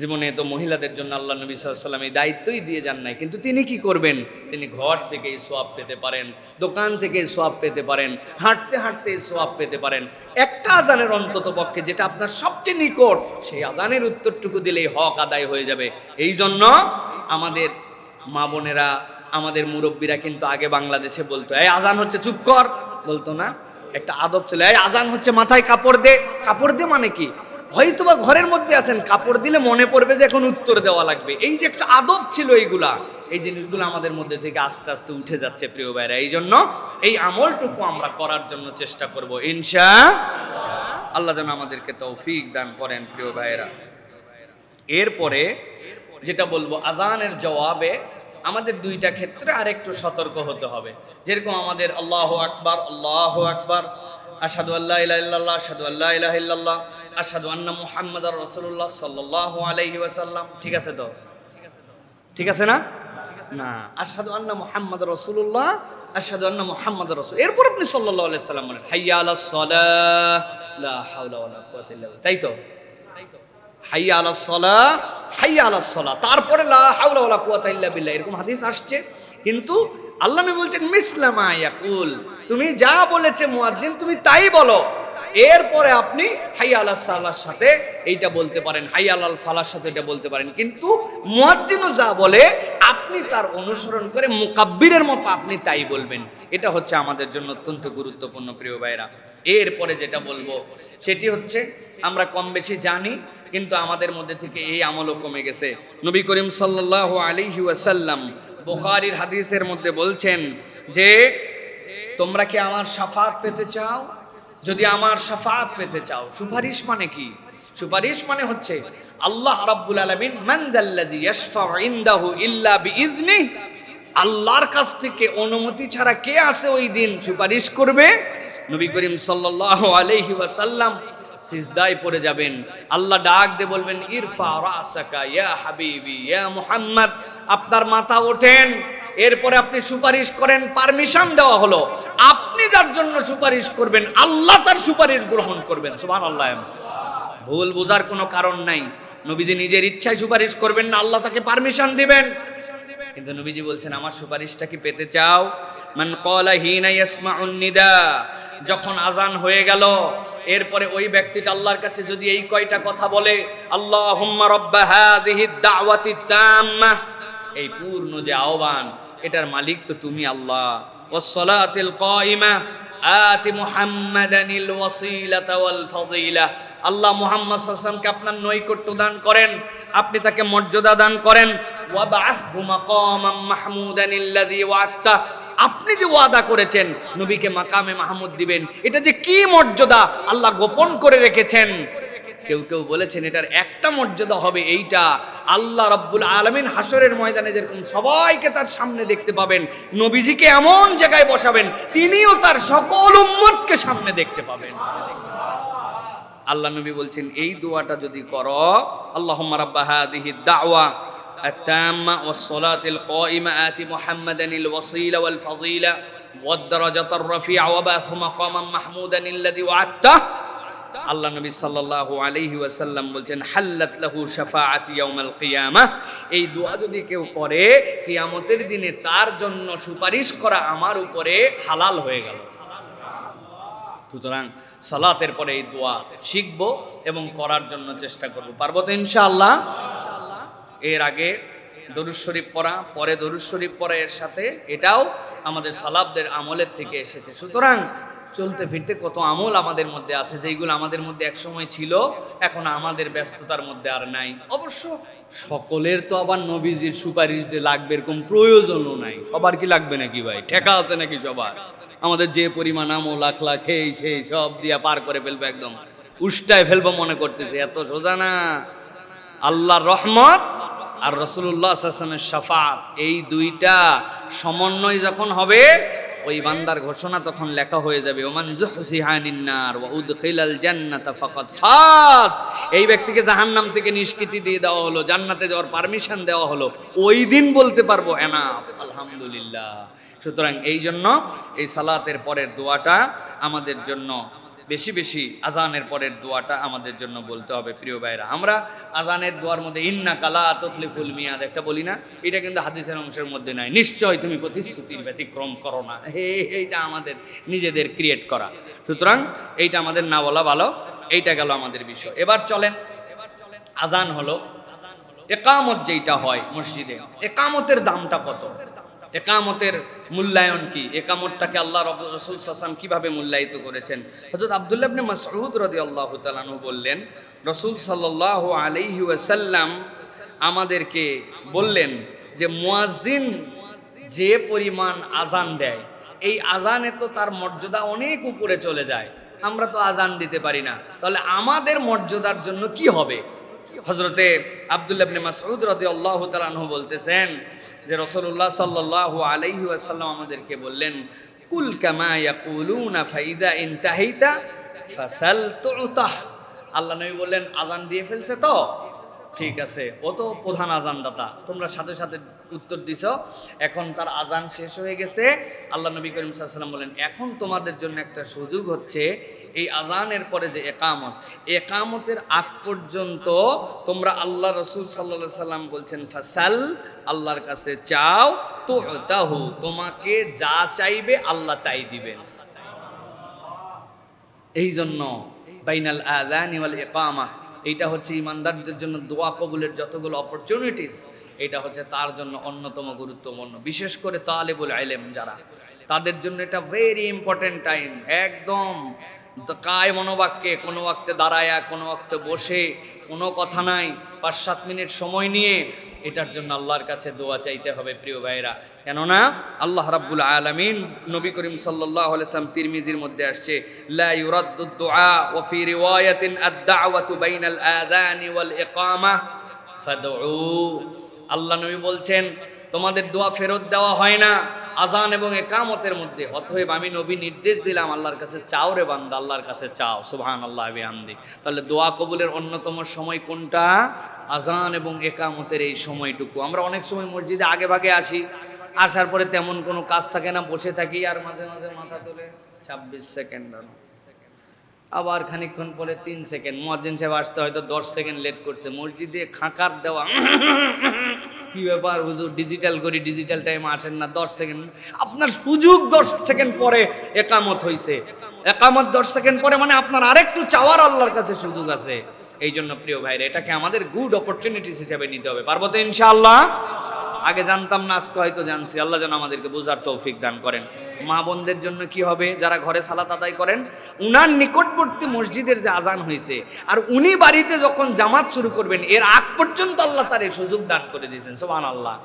জীবনে তো মহিলাদের জন্য আল্লাহ নবী সাল্লাল্লাহু আলাইহি ওয়াসাল্লাম এই দায়িত্বই দিয়ে যান নাই, কিন্তু তিনি কি করবেন? তিনি ঘর থেকেই সওয়াব পেতে পারেন, দোকান থেকেই সওয়াব পেতে পারেন, হাঁটতে হাঁটতে সওয়াব পেতে পারেন। একটা আজানের অন্তত পক্ষে, যেটা আপনার সবচেয়ে নিকট, সেই আজানের উত্তরটুকু দিলেই হক আদায় হয়ে যাবে। এই জন্য আমাদের মা বোনেরা, আমাদের মুরব্বীরা কিন্তু আগে বাংলাদেশে বলতো, এই আজান হচ্ছে চুপ কর, বলতো না? একটা আদব ছিল, এই আজান হচ্ছে মাথায় কাপড় দে। কাপড় দে মানে কি? হয়তোবা ঘরের মধ্যে আছেন, কাপড় দিলে মনে পড়বে যে এখন উত্তর দেওয়া লাগবে। এই যে একটা আদব ছিল, এইগুলা, এই জিনিসগুলো আমাদের মধ্যে থেকে আস্তে আস্তে উঠে যাচ্ছে প্রিয় ভাইরা। এই জন্য এই আমলটুকু আমরা করার জন্য চেষ্টা করব ইনশাআল্লাহ। আল্লাহ যেন আমাদেরকে তৌফিক দান করেন প্রিয় ভাইরা। এরপরে যেটা বলবো, আজানের জবাবে আমাদের দুইটা ক্ষেত্রে আরেকটু সতর্ক হতে হবে। যেরকম আমাদের আল্লাহু আকবার, আল্লাহু আকবার, আশহাদু আল্লা ইলাহা ইল্লাল্লাহ, আশহাদু আল্লা ইলাহা ইল্লাল্লাহ, আশহাদু আন্না মুহাম্মাদার রাসূলুল্লাহ সাল্লাল্লাহু আলাইহি ওয়াসাল্লাম। ঠিক আছে তো? ঠিক আছে না? না, আশহাদু আন্না মুহাম্মাদার রাসূলুল্লাহ, আশহাদু আন্না মুহাম্মাদার রাসূল। এরপর আপনি সাল্লাল্লাহু আলাইহি ওয়াসাল্লাম বলেন, হাইয়া আলাস সালাহ, লা হাওলা ওয়ালা কুওয়াতা ইল্লা বিল্লাহ। তাই তো? হাইয়া আলাস সালাহ, হাইয়া আলাস সালাহ, তারপরে লা হাওলা ওয়ালা কুওয়াতা ইল্লা বিল্লাহ, এরকম হাদিস আসছে। কিন্তু আল্লাহ নবী বলছেন মিসলা মা ইয়াকুল, তুমি যা বলেছে মুয়াজ্জিন তুমি তাই বলো। এরপরে আপনি হাইয়া আলাস সালাহর সাথে এইটা বলতে পারেন, হাইয়া আলাল ফালাহর সাথে এটা বলতে পারেন, কিন্তু মুয়াজ্জিনও যা বলে আপনি তার অনুসরণ করে মুকাব্বিরের মতো আপনি তাই বলবেন। এটা হচ্ছে আমাদের জন্য অত্যন্ত গুরুত্বপূর্ণ প্রিয় ভাইরা। এরপরে যেটা বলবো সেটি হচ্ছে, আমরা কম বেশি জানি, কিন্তু আমাদের মধ্যে থেকে এই আমলও কমে গেছে। নবী করিম সাল্লাল্লাহু আলাইহি ওয়াসাল্লাম বুখারীর হাদিসের মধ্যে বলছেন যে, তোমরা কি আমার শাফাত পেতে চাও? যদি আমার শাফাত পেতে চাও, সুপারিশ মানে কি? সুপারিশ মানে হচ্ছে আল্লাহ রাব্বুল আলামিন, মান যাল্লাযী ইয়াশফাউ ইনদাহু ইল্লা বিইজনিহি, আল্লাহর কাছ থেকে অনুমতি ছাড়া কে আছে ওই দিন সুপারিশ করবে? নবী করিম সাল্লাল্লাহু আলাইহি ওয়াসাল্লাম সিজদায় পড়ে যাবেন। আল্লাহ ডাক দিয়ে বলবেন, ইরফা রাসাকা ইয়া হাবিবি ইয়া মুহাম্মদ, আপনার মাথা ওঠেন। এরপরে আপনি সুপারিশ করেন, পারমিশন দেওয়া হলো। আপনি যার জন্য সুপারিশ করবেন আল্লাহ তার সুপারিশ গ্রহণ করবেন। সুবহানাল্লাহ। ভুল বোঝার কোনো কারণ নাই। নবীজি নিজের ইচ্ছায় সুপারিশ করবেন না, আল্লাহ তাকে পারমিশন দিবেন। কিন্তু নবীজি বলছেন, আমার সুপারিশটা কি পেতে চাও? মান ক্বালা হিনা ইয়াসমাউন নিদা, যখন আজান হয়ে গেল এরপরে ওই ব্যক্তিটা আল্লাহর কাছে যদি এই কয়টা কথা বলে, আল্লাহুম্মা রাব্বা হাযিহিদ দাওয়াতিত তাম্মাহ, এই পূর্ণ যে আহ্বান এটার মালিক তো তুমি আল্লাহ, ওয়াস সালাতিল কায়িমা আতি মুহাম্মাদানিল ওয়াসিলাতা ওয়াল ফাদিলা, আল্লাহ মুহাম্মদ সাল্লাল্লাহু আলাইহি ওয়াসাল্লামকে আপনার নৈকট্য দান করেন, আপনি তাকে মর্যাদা দান করেন। ওয়া বা'আথহু মাকামান মাহমুদানিল্লাযী ওয়া'আদতা, আপনি যে ওয়াদা করেছেন নবীকে মাকামে মাহমুদ দিবেন, এটা যে কি মর্যাদা আল্লাহ গোপন করে রেখেছেন। কেউ কেউ বলেছেন এটার একটা মর্যাদা হবে এইটা, আল্লাহ রাব্বুল আলামিন হাসরের ময়দানে যেরকম সবাইকে তার সামনে দেখতে পাবেন, নবীজিকে এমন জায়গায় বসাবেন তিনিও তার সকল উম্মতকে সামনে দেখতে পাবেন। আল্লাহ নবী বলছেন এই দোয়াটা যদি করো, আল্লাহুম্মা রাব্বা হাযিহিদ দাওয়া আত-তাম্মা ওয়াস-সালাতিল কায়িমা আতি মুহাম্মাদানিল ওয়াসিলা ওয়াল ফাযিলা ওয়াদ-দারাজাতার রাফিআ ওয়া বা'আথহু মাকামান মাহমুদানিল্লাযী ওয়া'আদতা, আল্লাহ নবী সাল্লাল্লাহু আলাইহি ওয়াসাল্লাম বলছেন হাল্লাত লাহু শাফাআতি ইয়াউমাল কিয়ামাহ, এই দোয়া যদি কেউ করে কিয়ামতের দিনে তার জন্য সুপারিশ করা আমার উপরে হালাল হয়ে গেল। সুতরাং সালাতের পরে এই দোয়া শিখবো এবং করার জন্য চেষ্টা করব। পারবো তো ইনশাআল্লাহ? এর আগে দরুদ শরীফ পড়া, পরে দরুদ শরীফ পড়া, এর সাথে এটাও আমাদের সালাফদের আমলের থেকে এসেছে। সুতরাং চলতে ফিরতে কত আমল আমাদের মধ্যে আছে যেগুলো আমাদের মধ্যে একসময় ছিল, এখন আমাদের ব্যস্ততার মধ্যে আর নাই। অবশ্য সকলের তো আবার নবীজির সুপারিশ যে লাগবে এরকম প্রয়োজনও নাই। সবার কি লাগবে নাকি ভাই? ঠেকা আছে নাকি সবার? আমাদের যে পরিমাণ আমল লাখ লাখ সেই সব দিয়া পার করে ফেলবো, একদম উষ্টায় ফেলবো মনে করতেছে, এত সোজা না। আল্লাহর রহমত আর রাসূলুল্লাহ সাল্লাল্লাহু আলাইহি ওয়াসাল্লামের শাফাআত, এই দুইটা সমন্বয় যখন হবে ওই বান্দার ঘোষণা তখন লেখা হয়ে যাবে, ওমান যুহজিহা আনিন নার ওয়া উদখিলাল জান্নাতা ফাকাদ ফাজ, এই ব্যক্তিকে জাহান্নাম থেকে নিষ্কৃতি দিয়ে দেওয়া হলো, জান্নাতে যাওয়ার পারমিশন দেওয়া হলো। ওই দিন বলতে পারবো এনাফ, আলহামদুলিল্লাহ। সুতরাং এই জন্য এই সালাতের পরের দোয়াটা আমাদের জন্য বেশি বেশি, আজানের পরের দোয়াটা আমাদের জন্য বলতে হবে। প্রিয় ভাইরা, আমরা আজানের দোয়ার মধ্যে ইন্নাকা লা তুখলিফুল মিয়াদ একটা বলি না, এটা কিন্তু হাদিসের অংশের মধ্যে নাই। নিশ্চয় তুমি প্রতিশ্রুতির ব্যতিক্রম করো না, এইটা আমাদের নিজেদের ক্রিয়েট করা। সুতরাং এইটা আমাদের না বলা ভালো। এইটা গেল আমাদের বিষয়। এবার চলেন, আজান হলো, ইকামত যেটা হয় মসজিদে, ইকামতের দামটা কত? একামতের মূল্যায়ন কি? একামতটাকে আল্লাহ রাসূল সাল্লাল্লাহু আলাইহি ওয়াসাল্লাম কিভাবে মূল্যায়িত করেছেন? হযরত আব্দুল্লাহ ইবনে মাসউদ রাদিয়াল্লাহু তাআলা আনহু বললেন, রাসূল সাল্লাল্লাহু আলাইহি ওয়াসাল্লাম আমাদেরকে বললেন যে মুয়াজ্জিন যে পরিমাণ আজান দেয়, এই আজানে তো তার মর্যাদা অনেক উপরে চলে যায়। আমরা তো আজান দিতে পারি না, তাহলে আমাদের মর্যাদার জন্য কি হবে? হযরতে আব্দুল্লাহ ইবনে মাসউদ রাদিয়াল্লাহু তাআলা আনহু বলতেছেন যে রাসূলুল্লাহ সাল্লাল্লাহু আলাইহি ওয়াসাল্লাম আমাদেরকে বললেন, কুল কামা ইয়াকুলুনা ফাইজা ইনতাহিতা ফাসাল তুতাহ। আল্লাহ নবী বললেন, আজান দিয়ে ফেলছে তো ঠিক আছে, ও তো প্রধান আজানদাতা, তোমরা সাথে সাথে উত্তর দিছো, এখন তার আজান শেষ হয়ে গেছে। আল্লাহ নবী করিম সাল্লাল্লাহু আলাইহি ওয়াসাল্লাম বলেন, এখন তোমাদের জন্য একটা সুযোগ হচ্ছে, এই আজানের পরে যে একামত, একামতের আগ পর্যন্ত তোমরা আল্লাহ রাসূল সাল্লাল্লাহু আলাইহি ওয়াসাল্লাম বলছেন ফাসাল, আল্লাহর কাছে চাও, তো তাহু, তোমাকে যা চাইবে আল্লাহ তাই দিবেন। এই জন্য বাইনাল আযানি ওয়াল ইকামা, এইটা হচ্ছে ইমানদারদের জন্য দোয়া কবুলের যতগুলো অপরচুনিটিস, এটা হচ্ছে তার জন্য অন্যতম গুরুত্বপূর্ণ। বিশেষ করে তালিবুল ইলম যারা, তাদের জন্য এটা ভেরি ইম্পর্টেন্ট টাইম। একদম কায় মনোবাক্যে, কোনো ওয়াক্তে দাঁড়ায়া, কোনো ওয়াক্তে বসে, কোনো কথা নাই, 5-7 মিনিট সময় নিয়ে এটার জন্য আল্লাহর কাছে দোয়া চাইতে হবে। প্রিয় ভাইরা, কেননা আল্লাহ রাব্বুল আলামিন, নবী করিম সাল্লাল্লাহু আলাইহি ওয়াসাল্লাম তিরমিজির মধ্যে আসছে, লা ইউরাদ্দু দুআ ওয়া ফি রিওয়ায়াতিন আদ-দাওয়াতু বাইনাল আযানি ওয়াল ইকামা ফাদউ। আল্লাহ নবী বলছেন, তোমাদের দোয়া ফেরত দেওয়া হয় না, আজান এবং একামতের মধ্যে। অতএব আমি নবী নির্দেশ দিলাম, আল্লাহর কাছে চাও রে বান্দা, আল্লাহর কাছে চাও। সুবহানাল্লাহ বিহামদি। তাহলে দোয়া কবুলের অন্যতম সময় কোনটা? আজান এবং একামতের এই সময়টুকু। আমরা অনেক সময় মসজিদে আগে ভাগে আসি, আসার পরে তেমন কোনো কাজ থাকে না, বসে থাকি, আর মাঝে মাঝে মাথা তুলে 26 সেকেন্ড, আবার খানিকক্ষণ পরে 3 সেকেন্ড। মুয়াজ্জিন সাহেব আসতে হয়তো 10 সেকেন্ড লেট করছে, মসজিদে খাঁকার দেওয়া, কি ব্যাপার হুজুর, ডিজিটাল করি, ডিজিটাল টাইম আসেন না, 10 সেকেন্ড। আপনার সুযোগ 10 সেকেন্ড পরে একামত হইছে, একামত 10 সেকেন্ড পরে, মানে আপনার আরেকটু চাওয়ার আল্লাহর কাছে সুযোগ আছে। এই জন্য প্রিয় ভাইরা, এটাকে আমাদের গুড অপরচুনিটিস হিসেবে নিতে হবে। পারবো তো ইনশাআল্লাহ? আগে জানতাম না, আজকে হয়তো জানছি। আল্লাহ যেন আমাদেরকে বোঝার তৌফিক দান করেন। মা বোনদের জন্য কি হবে, যারা ঘরে সালাত আদায় করেন, উনার নিকটবর্তী মসজিদের যে আজান হয়েছে, আর উনি বাড়িতে যখন জামাত শুরু করবেন, এর আগ পর্যন্ত আল্লাহ তার এই সুযোগ দান করে দিয়েছেন। সুবহানাল্লাহ।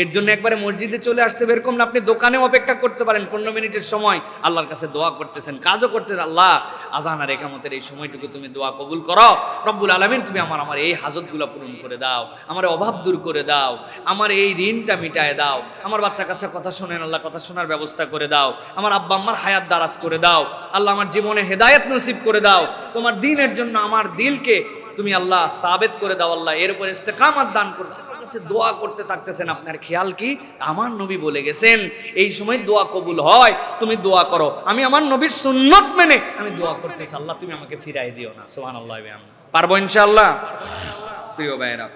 এর জন্য একবারে মসজিদে চলে আসতে এরকম না, আপনি দোকানেও অপেক্ষা করতে পারেন, 15 মিনিটের সময় আল্লাহর কাছে দোয়া করতেছেন, কাজও করতেছেন। আল্লাহ, আজান আর একামতের এই সময়টুকু তুমি দোয়া কবুল করো। রব্বুল আলামিন, তুমি আমার এই হাজতগুলো পূরণ করে দাও, আমার অভাব দূর করে দাও, আমার এই ঋণটা মিটায় দাও, আমার বাচ্চা কাচ্চা কথা শোনেন আল্লাহ, কথা শোনার ব্যবস্থা করে দাও, আমার আব্বা আম্মার হায়াত দারাজ করে দাও আল্লাহ, আমার জীবনে হেদায়েত নসিব করে দাও, তোমার দ্বীনের জন্য আমার দিলকে তুমি আল্লাহ সাবেত করে দাও আল্লাহ, এর উপর ইস্তেকামত দান করো। দোয়া করতে থাকতেছেন, আপনার খেয়াল কি? আমার নবী বলে গেছেন এই সময় দোয়া কবুল হয়, তুমি দোয়া করো। আমি আমার নবীর সুন্নত মেনে আমি দোয়া করতেছি, আল্লাহ তুমি আমাকে ফিরাই দিও না। সুবহানাল্লাহ। পারবো ইনশাআল্লাহ? প্রিয় ভাইরা,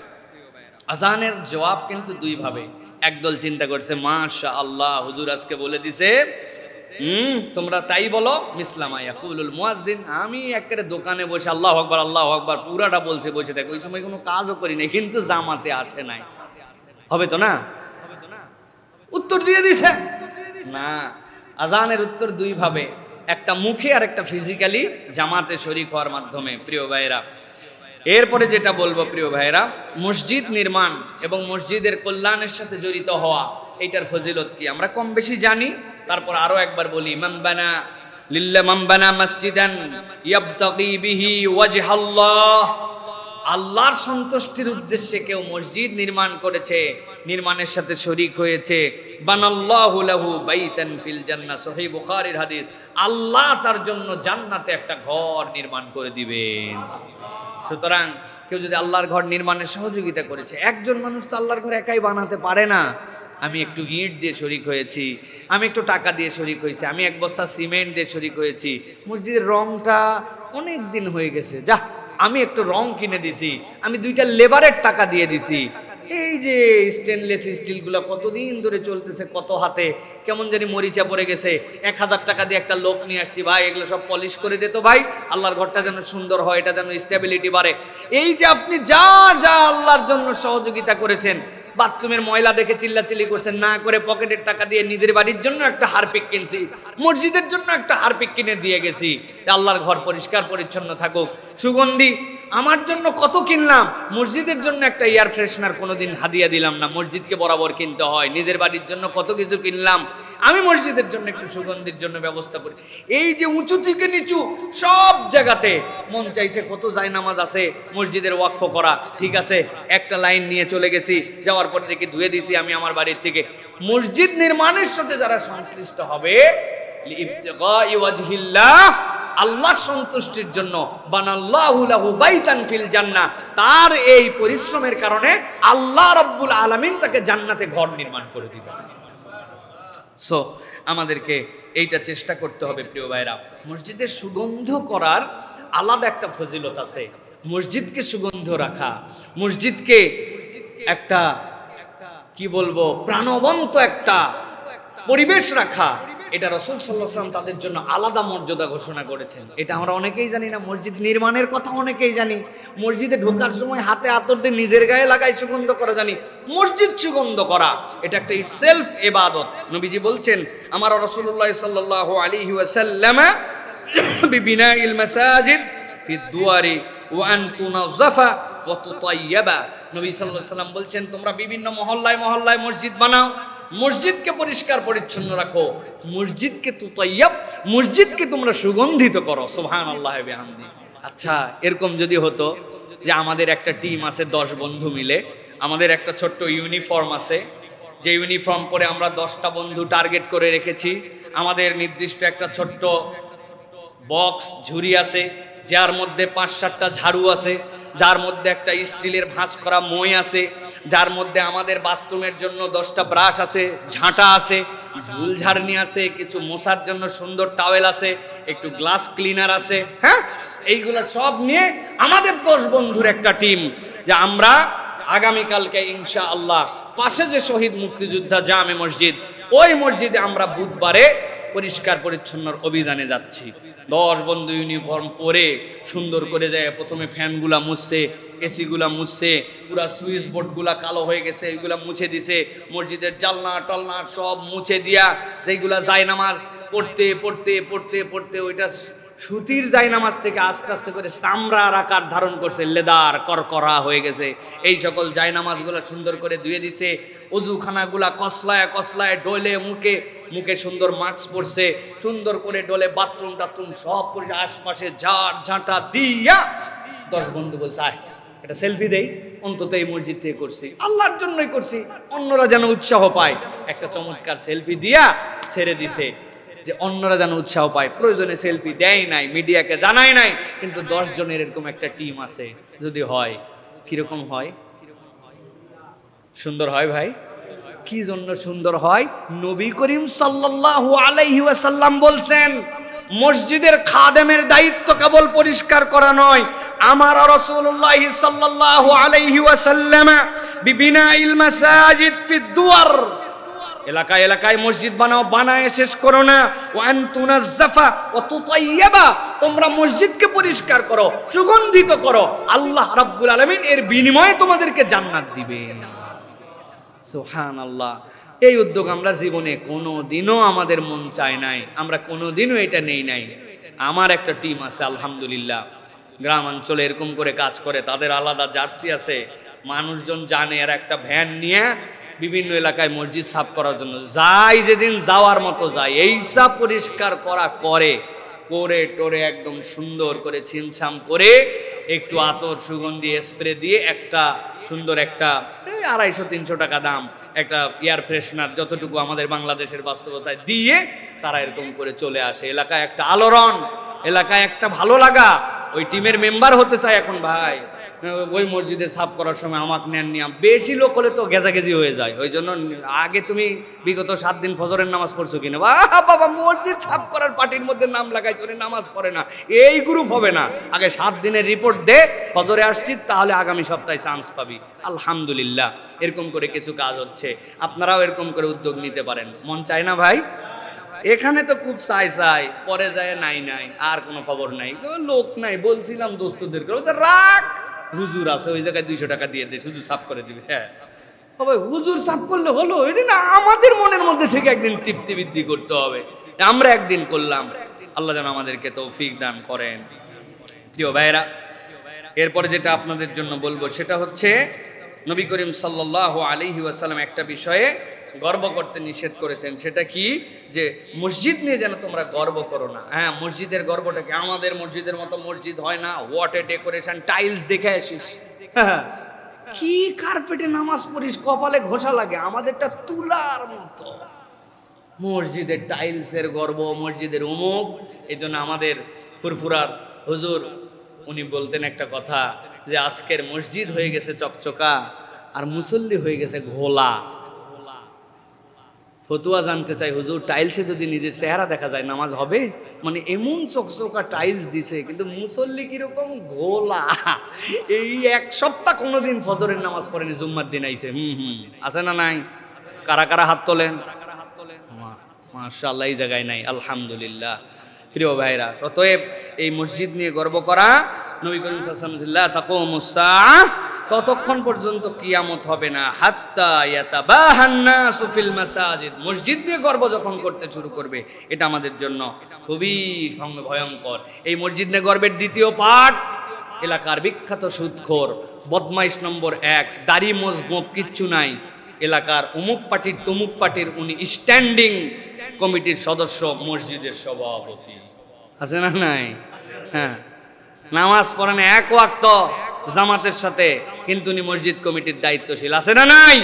আজানের জবাব কিন্তু দুই ভাবে। একদল চিন্তা করছে, মাশাআল্লাহ, হুজুর আজকে বলে দিছে, তোমরা তাই বলো, মিসলামা ইয়াকুলুল মুয়াজ্জিন। আমি একেবারে দোকানে বসে আল্লাহু আকবার আল্লাহু আকবার পুরাটা বলছে, বসে থাকি, ওই সময় কোনো কাজও করি নাই, কিন্তু জামাতে আসে নাই। হবে তো না? উত্তর দিয়ে দিছে না। আজানের উত্তর দুই ভাবে, একটা মুখে আর একটা ফিজিক্যালি জামাতে শরীক হওয়ার মাধ্যমে। প্রিয় ভাইরা, এরপরে যেটা বলবো প্রিয় ভাইরা, মসজিদ নির্মাণ এবং মসজিদের কল্যাণের সাথে জড়িত হওয়া, এইটার ফজিলত কি আমরা কম বেশি জানি। তারপর আরো একবার বলি, মান বানা মসজিদান ইয়াবতাগি বিহি ওয়াজহাল্লাহ, আল্লাহর সন্তুষ্টির উদ্দেশ্যে কেউ মসজিদ নির্মাণ করেছে, নির্মাণের সাথে শরীক হয়েছে, বানাল্লাহু লাহু বাইতান ফিল জান্নাহ, সহিহ বুখারীর হাদিস, আল্লাহ তার জন্য জান্নাতে একটা ঘর নির্মাণ করে দিবেন। সুতরাং কেউ যদি আল্লাহর ঘর নির্মাণে সহযোগিতা করেছে, একজন মানুষ তো আল্লাহর ঘর একাই বানাতে পারে না। আমি একটু ইট দিয়ে শরিক হয়েছি, আমি একটু টাকা দিয়ে শরিক হয়েছি, আমি এক বস্তা সিমেন্ট দিয়ে শরিক হয়েছি, মসজিদের রংটা অনেক দিন হয়ে গেছে, যা আমি একটু রং কিনে দিছি, আমি 2টা লেবারের টাকা দিয়ে দিছি। এই যে স্টেনলেস স্টিলগুলো কতদিন ধরে চলতেছে, কত হাতে কেমন জানি মরিচা পড়ে গেছে, 1000 টাকা দিয়ে একটা লোক নিয়ে আসছি, ভাই এগুলো সব পলিশ করে দিত ভাই, আল্লাহর ঘরটা যেন সুন্দর হয়, এটা যেন স্টেবিলিটি বাড়ে। এই যে আপনি যা যা আল্লাহর জন্য সহযোগিতা করেছেন, বাথরুমের ময়লা দেখে চিল্লাচিল্লি করছেন না করে, পকেটের টাকা দিয়ে নিজের বাড়ির জন্য একটা হারপিক কিনছি, মসজিদের জন্য একটা হারপিক কিনে দিয়ে গেছি, আল্লাহর ঘর পরিষ্কার পরিচ্ছন্ন থাকুক। সুগন্ধি আমার জন্য কত কিনলাম, মসজিদের জন্য একটা এয়ার ফ্রেশনার কোনোদিন হাদিয়া দিলাম না, মসজিদকে বরাবর কিনতে হয়। নিজের বাড়ির জন্য কত কিছু কিনলাম, আমি মসজিদের জন্য একটু সুগন্ধির জন্য ব্যবস্থা করি। এই যে উঁচু থেকে নিচু সব জায়গাতে মন চাইছে, কত জায়নামাজ আছে মসজিদের ওয়াকফ করা, ঠিক আছে, একটা লাইন নিয়ে চলে গেছি, যাওয়ার পরে দেখি ধুয়ে দিছি আমি আমার বাড়ির থেকে। মসজিদ নির্মাণের সাথে যারা সংশ্লিষ্ট হবে, লিইবতিগাই ওয়াজহিল্লাহ, আল্লাহর সন্তুষ্টির জন্য, বানাল্লাহু লাহু বাইতান ফিল জান্নাহ, তার এই পরিশ্রমের কারণে আল্লাহ রাব্বুল আলামিন তাকে জান্নাতে ঘর নির্মাণ করে দিবেন। সো আমাদেরকে এইটা চেষ্টা করতে হবে প্রিয় ভাইরা। মসজিদের সুগন্ধ করার আলাদা একটা ফজিলত আছে, মসজিদকে সুগন্ধ রাখা, মসজিদকে একটা কি বলবো প্রাণবন্ত একটা পরিবেশ রাখা, এটা রাসূল সাল্লাল্লাহু আলাইহি ওয়াসাল্লাম তাদের জন্য আলাদা মর্যাদা ঘোষণা করেছেন। এটা আমরা অনেকেই জানি না। মসজিদ নির্মাণের কথা অনেকেই জানি, মসজিদে ঢোকার সময় হাতে আতর দিয়ে নিজের গায়ে লাগাই সুগন্ধ করা জানি, মসজিদ সুগন্ধ করা এটা একটা ইটসেলফ ইবাদত। নবীজি বলছেন, আমার রাসূলুল্লাহ সাল্লাল্লাহু আলাইহি ওয়াসাল্লাম বিবিনাইল মাসাজিদ ফি দুয়ারি ওয়া আন তুনাজ্জাফা ওয়া তুতায়্যাবা, নবী সাল্লাল্লাহু আলাইহি ওয়াসাল্লাম বলছেন, তোমরা বিভিন্ন মহল্লায় মহল্লায় মসজিদ বানাও, মসজিদকে পরিষ্কার পরিচ্ছন্ন রাখো, মসজিদকে তুতাইয়াব, মসজিদকে তোমরা সুগন্ধিত করো। সুবহানাল্লাহি ওয়া বিহামদি। আচ্ছা, এরকম যদি হতো যে আমাদের একটা টিম আছে 10 বন্ধু মিলে, আমাদের একটা ছোট্ট ইউনিফর্ম আছে, যে ইউনিফর্ম পরে আমরা 10টা বন্ধু টার্গেট করে রেখেছি। আমাদের নির্দিষ্ট একটা ছোট্ট বক্স ঝুড়ি আছে, যার মধ্যে 5-7টা ঝাড়ু আছে, যার মধ্যে একটা স্টিলের ভাঁজ করা মই আছে, যার মধ্যে আমাদের বাথরুমের জন্য 10টা ব্রাশ আছে, ঝাঁটা আছে, ঝুল ঝাড়নি আছে, কিছু মশার জন্য সুন্দর টাওয়েল আছে, একটু গ্লাস ক্লিনার আছে। হ্যাঁ, এইগুলা সব নিয়ে আমাদের 10 বন্ধুর একটা টিম, যে আমরা আগামীকালকে ইনশাআল্লাহ পাশে যে শহীদ মুক্তিযোদ্ধা জামে মসজিদ, ওই মসজিদে আমরা বুধবারে পরিষ্কার পরিচ্ছন্নর অভিযানে যাচ্ছি। 10 বন্ধু ইউনিফর্ম পরে সুন্দর করে যায়, প্রথমে ফ্যানগুলা মুছছে, এসিগুলা মুছছে, পুরা সুইচ বোর্ডগুলা কালো হয়ে গেছে এগুলা মুছে দিছে, মসজিদের জালনা টলনা সব মুছে দিয়া যেগুলা জায়নামাজ পড়তে পড়তে পড়তে পড়তে ওইটা সুতির জায়নামাজ থেকে আস্তে আস্তে করে চামড়ার আকার ধারণ করছে, লেদার করকরা হয়ে গেছে। এই সকল জায়নামাজগুলা সুন্দর করে ধুয়ে দিছে, অজুখানাগুলা কসলায় কসলায় ডলে, মুখে মুখে সুন্দর মাস্ক পরছে, সুন্দর করে ডলে, বাথরুম টাথরুম সব করে আশপাশে ঝাড় ঝাঁটা দিয়া 10 বন্ধু বলছে আয় একটা সেলফি দেই, অন্তত এই মসজিদ থেকে করছি, আল্লাহর জন্যই করছি, অন্যরা যেন উৎসাহ পায়। একটা চমৎকার সেলফি দিয়া ছেড়ে দিছে, যে অন্যরা যেন উৎসাহ পায়। প্রয়োজনে সেলফি দেয় নাই, মিডিয়াকে জানায় নাই, কিন্তু 10 জনের এরকম একটা টিম আছে। যদি হয় কিরকম হয়? সুন্দর হয় ভাই। কি জন্য সুন্দর হয়? নবী করিম সাল্লাল্লাহু আলাইহি ওয়াসাল্লাম বলছেন, মসজিদের খাদেমের দায়িত্ব কেবল পরিষ্কার করা নয়, আমার রাসূলুল্লাহ সাল্লাল্লাহু আলাইহি ওয়াসাল্লাম বিবিনাইল মাসাজিদ ফিদ দুয়ার, এলাকায় এলাকায় মসজিদ বানাও, বানায় শেষ করো না। ওয়ান তুনাজ্জাফা ওয়া তুতাইয়াবা, তোমরা মসজিদকে পরিষ্কার করো, সুগন্ধিত করো, আল্লাহ রাব্বুল আলামিন এর বিনিময়ে তোমাদেরকে জান্নাত দিবেন। সুবহানাল্লাহ। এই উদ্যোগ আমরা জীবনে কোনোদিনও আমাদের মন চায় নাই, আমরা কোনোদিনও এটা নেই নাই। আমার একটা টিম আছে আলহামদুলিল্লাহ, গ্রাম অঞ্চলে এরকম করে কাজ করে, তাদের আলাদা জার্সি আছে, মানুষজন জানে। আর একটা ভ্যান নিয়ে বিভিন্ন এলাকায় মসজিদ সাফ করার জন্য যায়, যেদিন যাওয়ার মতো যায়, এই সাফ পরিষ্কার করা করে টোরে একদম সুন্দর করে ছিমছাম করে, একটু আতর সুগন্ধি স্প্রে দিয়ে, একটা সুন্দর একটা 250-300 টাকা দাম একটা এয়ার ফ্রেশনার, যতটুকু আমাদের বাংলাদেশের বাস্তবতায় দিয়ে তারা এরকম করে চলে আসে। এলাকায় একটা আলোড়ন, এলাকায় একটা ভালো লাগা। ওই টিমের মেম্বার হতে চায় এখন ভাই। ওই মসজিদে সাফ করার সময় আমাকে নেন নিয়াম, বেশি লোক হলে তো গেজাগেজি হয়ে যায়। ওই জন্য আগে তুমি বিগত 7 দিন ফজরের নামাজ পড়ছো কিনা? বাবা, মসজিদ সাফ করার পার্টির মধ্যে নাম লাগাইছো, নামাজ পড়ে না, এই গ্রুপ হবে না। আগে 7 দিনের রিপোর্ট দে, ফজরে আসছি, তাহলে আগামী সপ্তাহে চান্স পাবি। আলহামদুলিল্লাহ, এরকম করে কিছু কাজ হচ্ছে। আপনারাও এরকম করে উদ্যোগ নিতে পারেন। মন চায় না ভাই? এখানে তো খুব চাই পরে যায় নাই আর কোনো খবর নাই, লোক নাই। বলছিলাম দোস্তদেরকে, রাখ, হুজুর আছে ওই জায়গায় 200 টাকা দিয়ে দে, হুজুর সাফ করে দিবে। হ্যাঁ ভাই, হুজুর সাফ করলে হলো? এটা না, আমাদের মনের মধ্যে থেকে একদিন তৃপ্তি বৃদ্ধি করতে হবে। আমরা একদিন করলাম, আল্লাহ যেন আমাদেরকে তৌফিক দান করেন। প্রিয় ভাইরা, এরপরে যেটা আপনাদের জন্য বলবো সেটা হচ্ছে, নবী করিম সাল্লাল্লাহু আলাইহি ওয়াসাল্লাম একটা বিষয়ে গর্ব করতে নিষেধ করেছেন। সেটা কি? যে মসজিদ নিয়ে যেন তোমরা গর্ব করো না। হ্যাঁ, মসজিদের গর্বটাকে, আমাদের মসজিদের মতো মসজিদ হয় না, ওয়াটে ডেকোরেশন, টাইলস দেখে আসিস, কি কার্পেটে নামাজ পড়িস, কপালে ঘষা লাগে, আমাদেরটা তুলার মতো। মসজিদের টাইলসের গর্ব, মসজিদের উমুক। এই জন্য আমাদের ফুরফুরার হুজুর উনি বলতেন একটা কথা, যে আজকের মসজিদ হয়ে গেছে চকচকা, আর মুসল্লি হয়ে গেছে ঘোলা। ফতুয়া জানতে চাই, হুজুর টাইলসে যদি নিজের চেহারা দেখা যায় নামাজ হবে? মানে এমন চকচকা টাইলস দিছে, কিন্তু মুসল্লি কিরকম ঘোলা। এই 1 সপ্তাহ কোনোদিন ফজরের নামাজ পড়েনি, জুম্মার দিন আইছে। আছে না নাই? কারা কারা হাত তোলেন? মাশাআল্লাহ, এই জায়গায় নাই। আলহামদুলিল্লাহ। প্রিয় ভাইরা, অতএব এই মসজিদ নিয়ে গর্ব করা, নবী করিম সাল্লাল্লাহু তাকুমুস সাআহ, ততক্ষণ পর্যন্ত কিয়ামত হবে না, হাত্তা ইয়াতাবাহান নাসু ফিল মাসাজিদ। মসজিদ নিয়ে গর্ব যখন করতে শুরু করবে, এটা আমাদের জন্য খুবই ভয়ঙ্কর। এই মসজিদ নিয়ে গর্বের দ্বিতীয় পাঠ, এলাকার বিখ্যাত সুদখোর বদমাইশ নম্বর 1, দাড়ি মজগোপ কিচ্ছু নাই, এলাকার অমুক পার্টির তমুক পার্টির উনি স্ট্যান্ডিং কমিটির সদস্য, মসজিদের সভাপতি। আছে না নাই? হ্যাঁ, নামাজ পড়েন 1 ওয়াক্ত জামাতের সাথে, কিন্তু উনি মসজিদ কমিটির দায়িত্বশীল। আছে না নাই?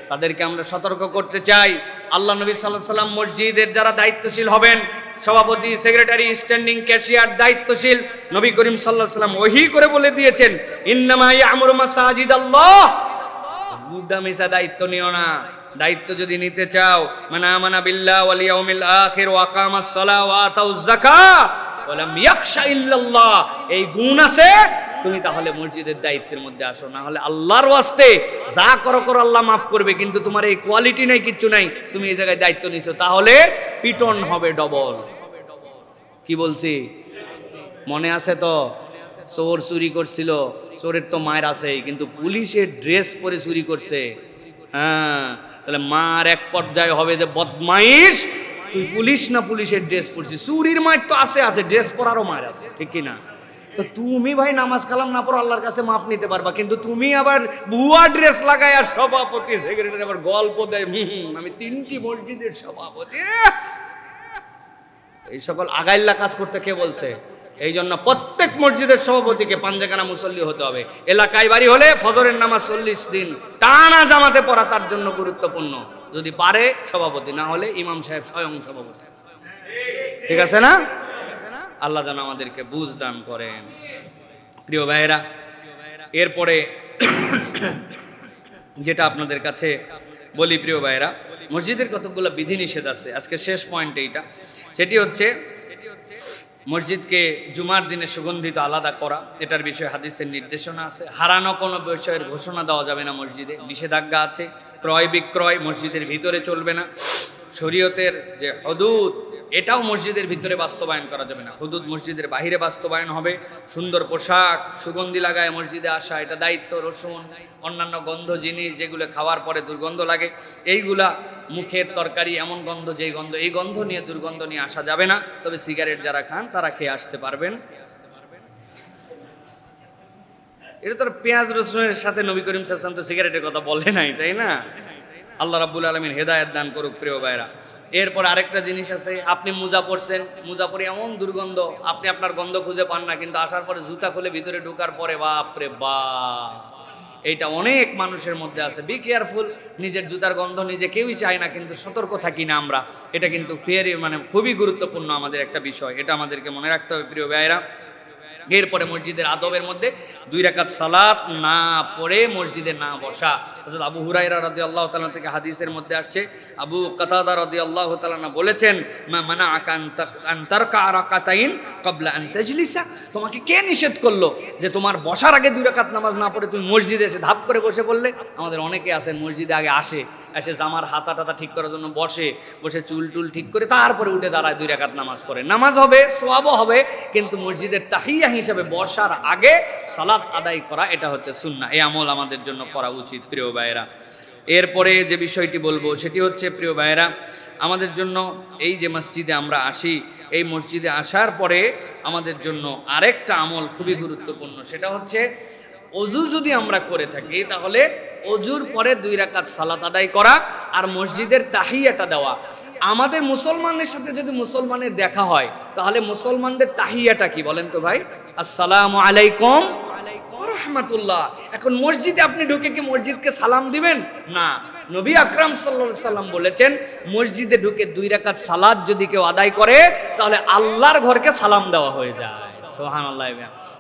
তাদেরকে আমরা সতর্ক করতে চাই। আল্লাহ নবী সাল্লাল্লাহু আলাইহি ওয়াসাল্লাম মসজিদের যারা দায়িত্বশীল হবেন, সভাপতি, সেক্রেটারি, স্ট্যান্ডিং ক্যাশিয়ার, দায়িত্বশীল, নবী করিম সাল্লাল্লাহু আলাইহি ওয়াসাল্লাম ওহী করে বলে দিয়েছেন, ইন্নামা ইয়া'মুরু মাসাজিদাল্লাহ। মুদামিসা দায়িত্ব নিও না। দায়িত্ব যদি নিতে চাও, মান আমানা বিল্লাহ ওয়াল ইয়াউমিল আখির ওয়া আকামাস সালাহ ওয়া আতাউজ যাকাত ওয়া লাম ইয়াখশা ইল্লাল্লাহ, এই গুণ আছে, তুমি তাহলে মসজিদের দায়িত্বের মধ্যে আসো। না হলে আল্লাহর ওয়াস্তে যা করো করো, আল্লাহ মাফ করবে, কিন্তু তোমার এই কোয়ালিটি নাই, কিচ্ছু নাই, তুমি এই জায়গায় দায়িত্ব নিছো, তাহলে পিটন হবে ডবল। কি বলছি মনে আছে তো? চোর চুরি করছিল, চোরের তো মায়ের আছেই, কিন্তু পুলিশের ড্রেস পরে চুরি করছে। হ্যাঁ, তাহলে মার এক পর্যায়ে হবে যে বদমাইশ, তুই পুলিশ না পুলিশের ড্রেস পরছিস। চুরির মায়ের তো আছে, ড্রেস পরারও মায়ের আছে, ঠিক কিনা? তো তুমি ভাই নামাজ কালাম না পড়ো, আল্লাহর কাছে মাপ নিতে পারবা, কিন্তু তুমি আবার ভুয়া ড্রেস লাগায় আর সভাপতি সেক্রেটারি আবার গল্প দেয়, আমি 3টি মসজিদের সভাপতি। এই সকল আগাইল্লা কাজ করতে কে বলছে? এই জন্য প্রত্যেক মসজিদের সভাপতিকে পাঞ্জাখানা মুসল্লি হতে হবে। এলাকায় বাড়ি হলে ফজরের নামাজ 40 দিন টানা জামাতে পড়া তার জন্য গুরুত্বপূর্ণ। যদি পারে সভাপতি, না হলে ইমাম সাহেব স্বয়ং সভাপতি। ঠিক আছে না? আল্লাহ যেন আমাদেরকে বুঝ দান করেন। প্রিয় ভাইয়েরা, এরপরে যেটা আপনাদের কাছে বলি প্রিয় ভাইয়েরা, মসজিদের কতগুলো বিধিনিষেধ আছে। আজকে শেষ পয়েন্ট এইটা, সেটি হচ্ছে মসজিদকে জুমার দিনে সুগন্ধিত আলাদা করা। এটার বিষয়ে হাদিসের নির্দেশনা আছে। হারানো কোনো বিষয়ের ঘোষণা দেওয়া যাবে না মসজিদে, নিষেধাজ্ঞা আছে। ক্রয় বিক্রয় মসজিদের ভিতরে চলবে না। শরীয়তের যে হুদুদ, এটাও মসজিদের ভিতরে বাস্তবায়ন করা যাবে না, হুদুদ মসজিদের বাহিরে বাস্তবায়ন হবে। সুন্দর পোশাক, সুগন্ধি লাগায় মসজিদে আসা, এটা দায়িত্ব। রসুন, অন্যান্য গন্ধ জিনিস যেগুলো খাওয়ার পরে দুর্গন্ধ লাগে, এইগুলা, মুখের তরকারি এমন গন্ধ, যেই গন্ধ, এই গন্ধ নিয়ে দুর্গন্ধ নিয়ে আসা যাবে না। তবে সিগারেট যারা খান তারা খেয়ে আসতে পারবেন। এটা তো পেঁয়াজ রসুনের সাথে নবী করিম সাল্লাল্লাহু আলাইহি ওয়াসাল্লাম তো সিগারেটের কথা বলে নাই, তাই না? আল্লাহ রাব্বুল আলামিন হেদায়েত দান করুক প্রিয় ভাইরা। এরপর আরেকটা জিনিস আছে, আপনি মোজা পরছেন, মোজা পরে এমন দুর্গন্ধ, আপনি আপনার গন্ধ খুঁজে পান না, কিন্তু আসার পরে জুতা খুলে ভিতরে ঢোকার পরে বাপরে বাপ, এইটা অনেক মানুষের মধ্যে আছে। বি কেয়ারফুল, নিজের জুতার গন্ধ নিজে কেউই চায় না, কিন্তু সতর্ক থাকি না আমরা। এটা কিন্তু খুবই গুরুত্বপূর্ণ আমাদের একটা বিষয়, এটা আমাদেরকে মনে রাখতে হবে প্রিয় ভাইরা। এরপরে মসজিদের আদবের মধ্যে 2 রাকাত সালাত না পড়ে মসজিদে না বসা। হযরত আবু হুরায়রা রাদিয়াল্লাহু তাআলা থেকে হাদিসের মধ্যে আসছে, আবু কাতাদা রাদিয়াল্লাহু তাআলা বলেছেন, মা মানাআকা আন তারকা রাকাতাইন ক্বাবলা আন তাজলিসা, তোমাকে কে নিষেধ করলো যে তোমার বসার আগে 2 রাকাত নামাজ না পড়ে তুমি মসজিদে এসে ধাপ করে বসে পড়লে? আমাদের অনেকে আছেন মসজিদে আগে এসে জামার হাতা টাতা ঠিক করার জন্য বসে চুল টুল ঠিক করে তারপরে উঠে দাঁড়ায় 2 রাকাত নামাজ পড়ে। নামাজ হবে, সওয়াবও হবে, কিন্তু মসজিদের তাহিয়া হিসাবে বসার আগে সালাত আদায় করা, এটা হচ্ছে সুন্নাহ। এই আমল আমাদের জন্য করা উচিত প্রিয় ভাইয়েরা। এরপরে যে বিষয়টি বলবো সেটি হচ্ছে প্রিয় ভাইয়েরা, আমাদের জন্য এই যে মসজিদে আমরা আসি, এই মসজিদে আসার পরে আমাদের জন্য আরেকটা আমল খুবই গুরুত্বপূর্ণ, সেটা হচ্ছে ওযু যদি আমরা করে থাকি তাহলে ওযুর পরে 2 রাকাত সালাত আদায় করা আর মসজিদের তাহিয়াটা দেওয়া। আমাদের মুসলমানের সাথে যদি মুসলমানের দেখা হয় তাহলে মুসলমানদের তাহিয়াটা কি বলেন তো ভাই? আসসালামু আলাইকুম ওয়া রাহমাতুল্লাহ। এখন মসজিদে আপনি ঢুকে কি মসজিদকে সালাম দিবেন? না। নবী আকরাম সাল্লাল্লাহু আলাইহি সাল্লাম বলেছেন, মসজিদে ঢুকে 2 রাকাত সালাত যদি কেউ আদায় করে তাহলে আল্লাহর ঘরকে সালাম দেওয়া হয়ে যায়। সুবহানাল্লাহ।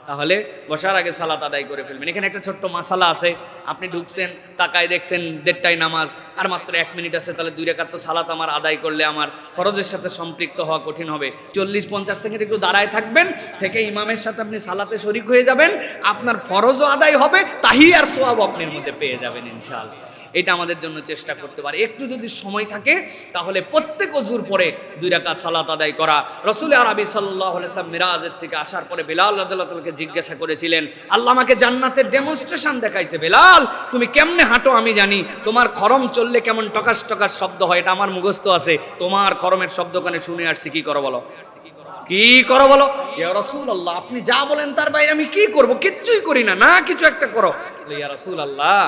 তাহলে বসার আগে সালাত আদায় করে ফেলবেন। এখানে একটা ছোট্ট মাসালা আছে, আপনি ঢুকছেন, তাকায় দেখছেন 1:30টায় নামাজ, আর মাত্র 1 মিনিট আছে, তাহলে 2 রাকাত তো সালাত আমার আদায় করলে আমার ফরজের সাথে সম্পৃক্ত হওয়া কঠিন হবে। 40-50 সেকেন্ড একটু দাঁড়ায় থাকবেন, থেকে ইমামের সাথে আপনি সালাতে শরীক হয়ে যাবেন, আপনার ফরজও আদায় হবে, তাহিয়ার সওয়াব আপনার মধ্যে পেয়ে যাবেন ইনশাআল্লাহ। এটা আমাদের জন্য চেষ্টা করতে পারে। একটু যদি সময় থাকে তাহলে প্রত্যেক ওযুর পরে 2 রাকাত সালাত আদায় করা। রাসূল আরবি সাল্লাল্লাহু আলাইহি ওয়াসাল্লাম মিরাজের থেকে আসার পরে বেলাল রাদিয়াল্লাহু তাআলাকে জিজ্ঞাসা করেছিলেন, আল্লাহ আমাকে জান্নাতের ডেমনস্ট্রেশন দেখাইছে, বেলাল তুমি কেমনে হাঁটো আমি জানি, তোমার খরম চললে কেমন টকাস টকাস শব্দ হয়, এটা আমার মুখস্থ আছে, তোমার খরমের শব্দ কানে শুনে আসছি, কি করো বলো, কি করো বলো? ইয়া রাসূলুল্লাহ, আপনি যা বলেন তার বাইরে আমি কি করব? কিচ্ছুই করি না, না কিছু একটা করো। ইয়া রাসূলুল্লাহ,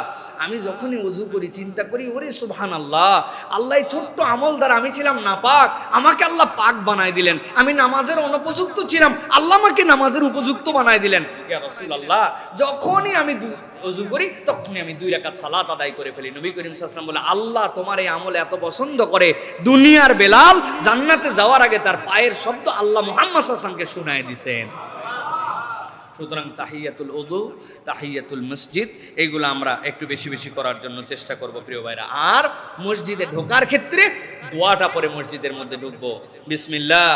আমি যখনই ওযু করি চিন্তা করি, ওরে সুবহানাল্লাহ, আল্লাহ এই ছোট্ট আমল দ্বারা আমি ছিলাম নাপাক, আমাকে আল্লাহ পাক বানাই দিলেন। আমি নামাজের অনুপযুক্ত ছিলাম, আল্লাহ আমাকে নামাজের উপযুক্ত বানাই দিলেন। ইয়া রাসূলুল্লাহ, যখনই আমি ওযু করি তখনই আমি 2 রাকাত সালাত আদায় করে ফেলি। নবী করিম সাল্লাল্লাহু আলাইহি ওয়াসাল্লাম বলে, আল্লাহ তোমার এই আমল এত পছন্দ করে, দুনিয়ার বেলাল জান্নাতে যাওয়ার আগে তার পায়ের শব্দ আল্লাহ মুহাম্মদ সাল্লাল্লাহু আলাইহি ওয়াসাল্লামকে শোনায় দিয়েছেন। সুতরাং তাহিয়াতুল ওযু, তাহিয়াতুল মসজিদ, এইগুলো আমরা একটু বেশি বেশি করার জন্য চেষ্টা করব প্রিয় ভাইরা। আর মসজিদে ঢোকার ক্ষেত্রে দোয়াটা পরে মসজিদের মধ্যে ঢুকবো। বিসমিল্লাহ,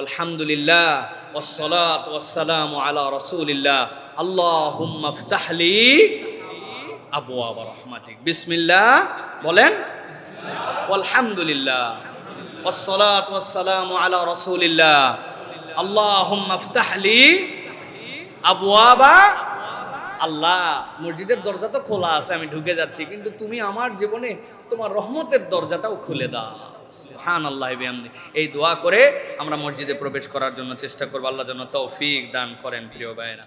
আলহামদুলিল্লাহ, ওয়াসসালাতু ওয়াসসালামু আলা রাসূলিল্লাহ, আল্লাহুম্মা ইফতাহলি আবওয়াব রাহমাতিক। বিসমিল্লাহ বলেন, আলহামদুলিল্লাহ, ওয়াসসালাতু ওয়াসসালামু আলা রাসূলিল্লাহ, আল্লাহুম্মা ইফতাহলি আবওয়াবা। আল্লাহ, মসজিদের দরজা তো খোলা আছে, আমি ঢুকে যাচ্ছি, কিন্তু তুমি আমার জীবনে তোমার রহমতের দরজাটাও খুলে দাও। সুবহানাল্লাহি ওয়া বিহামদি। এই দোয়া করে আমরা মসজিদে প্রবেশ করার জন্য চেষ্টা করব। আল্লাহ যেন তৌফিক দান করেন প্রিয় ভাইরা।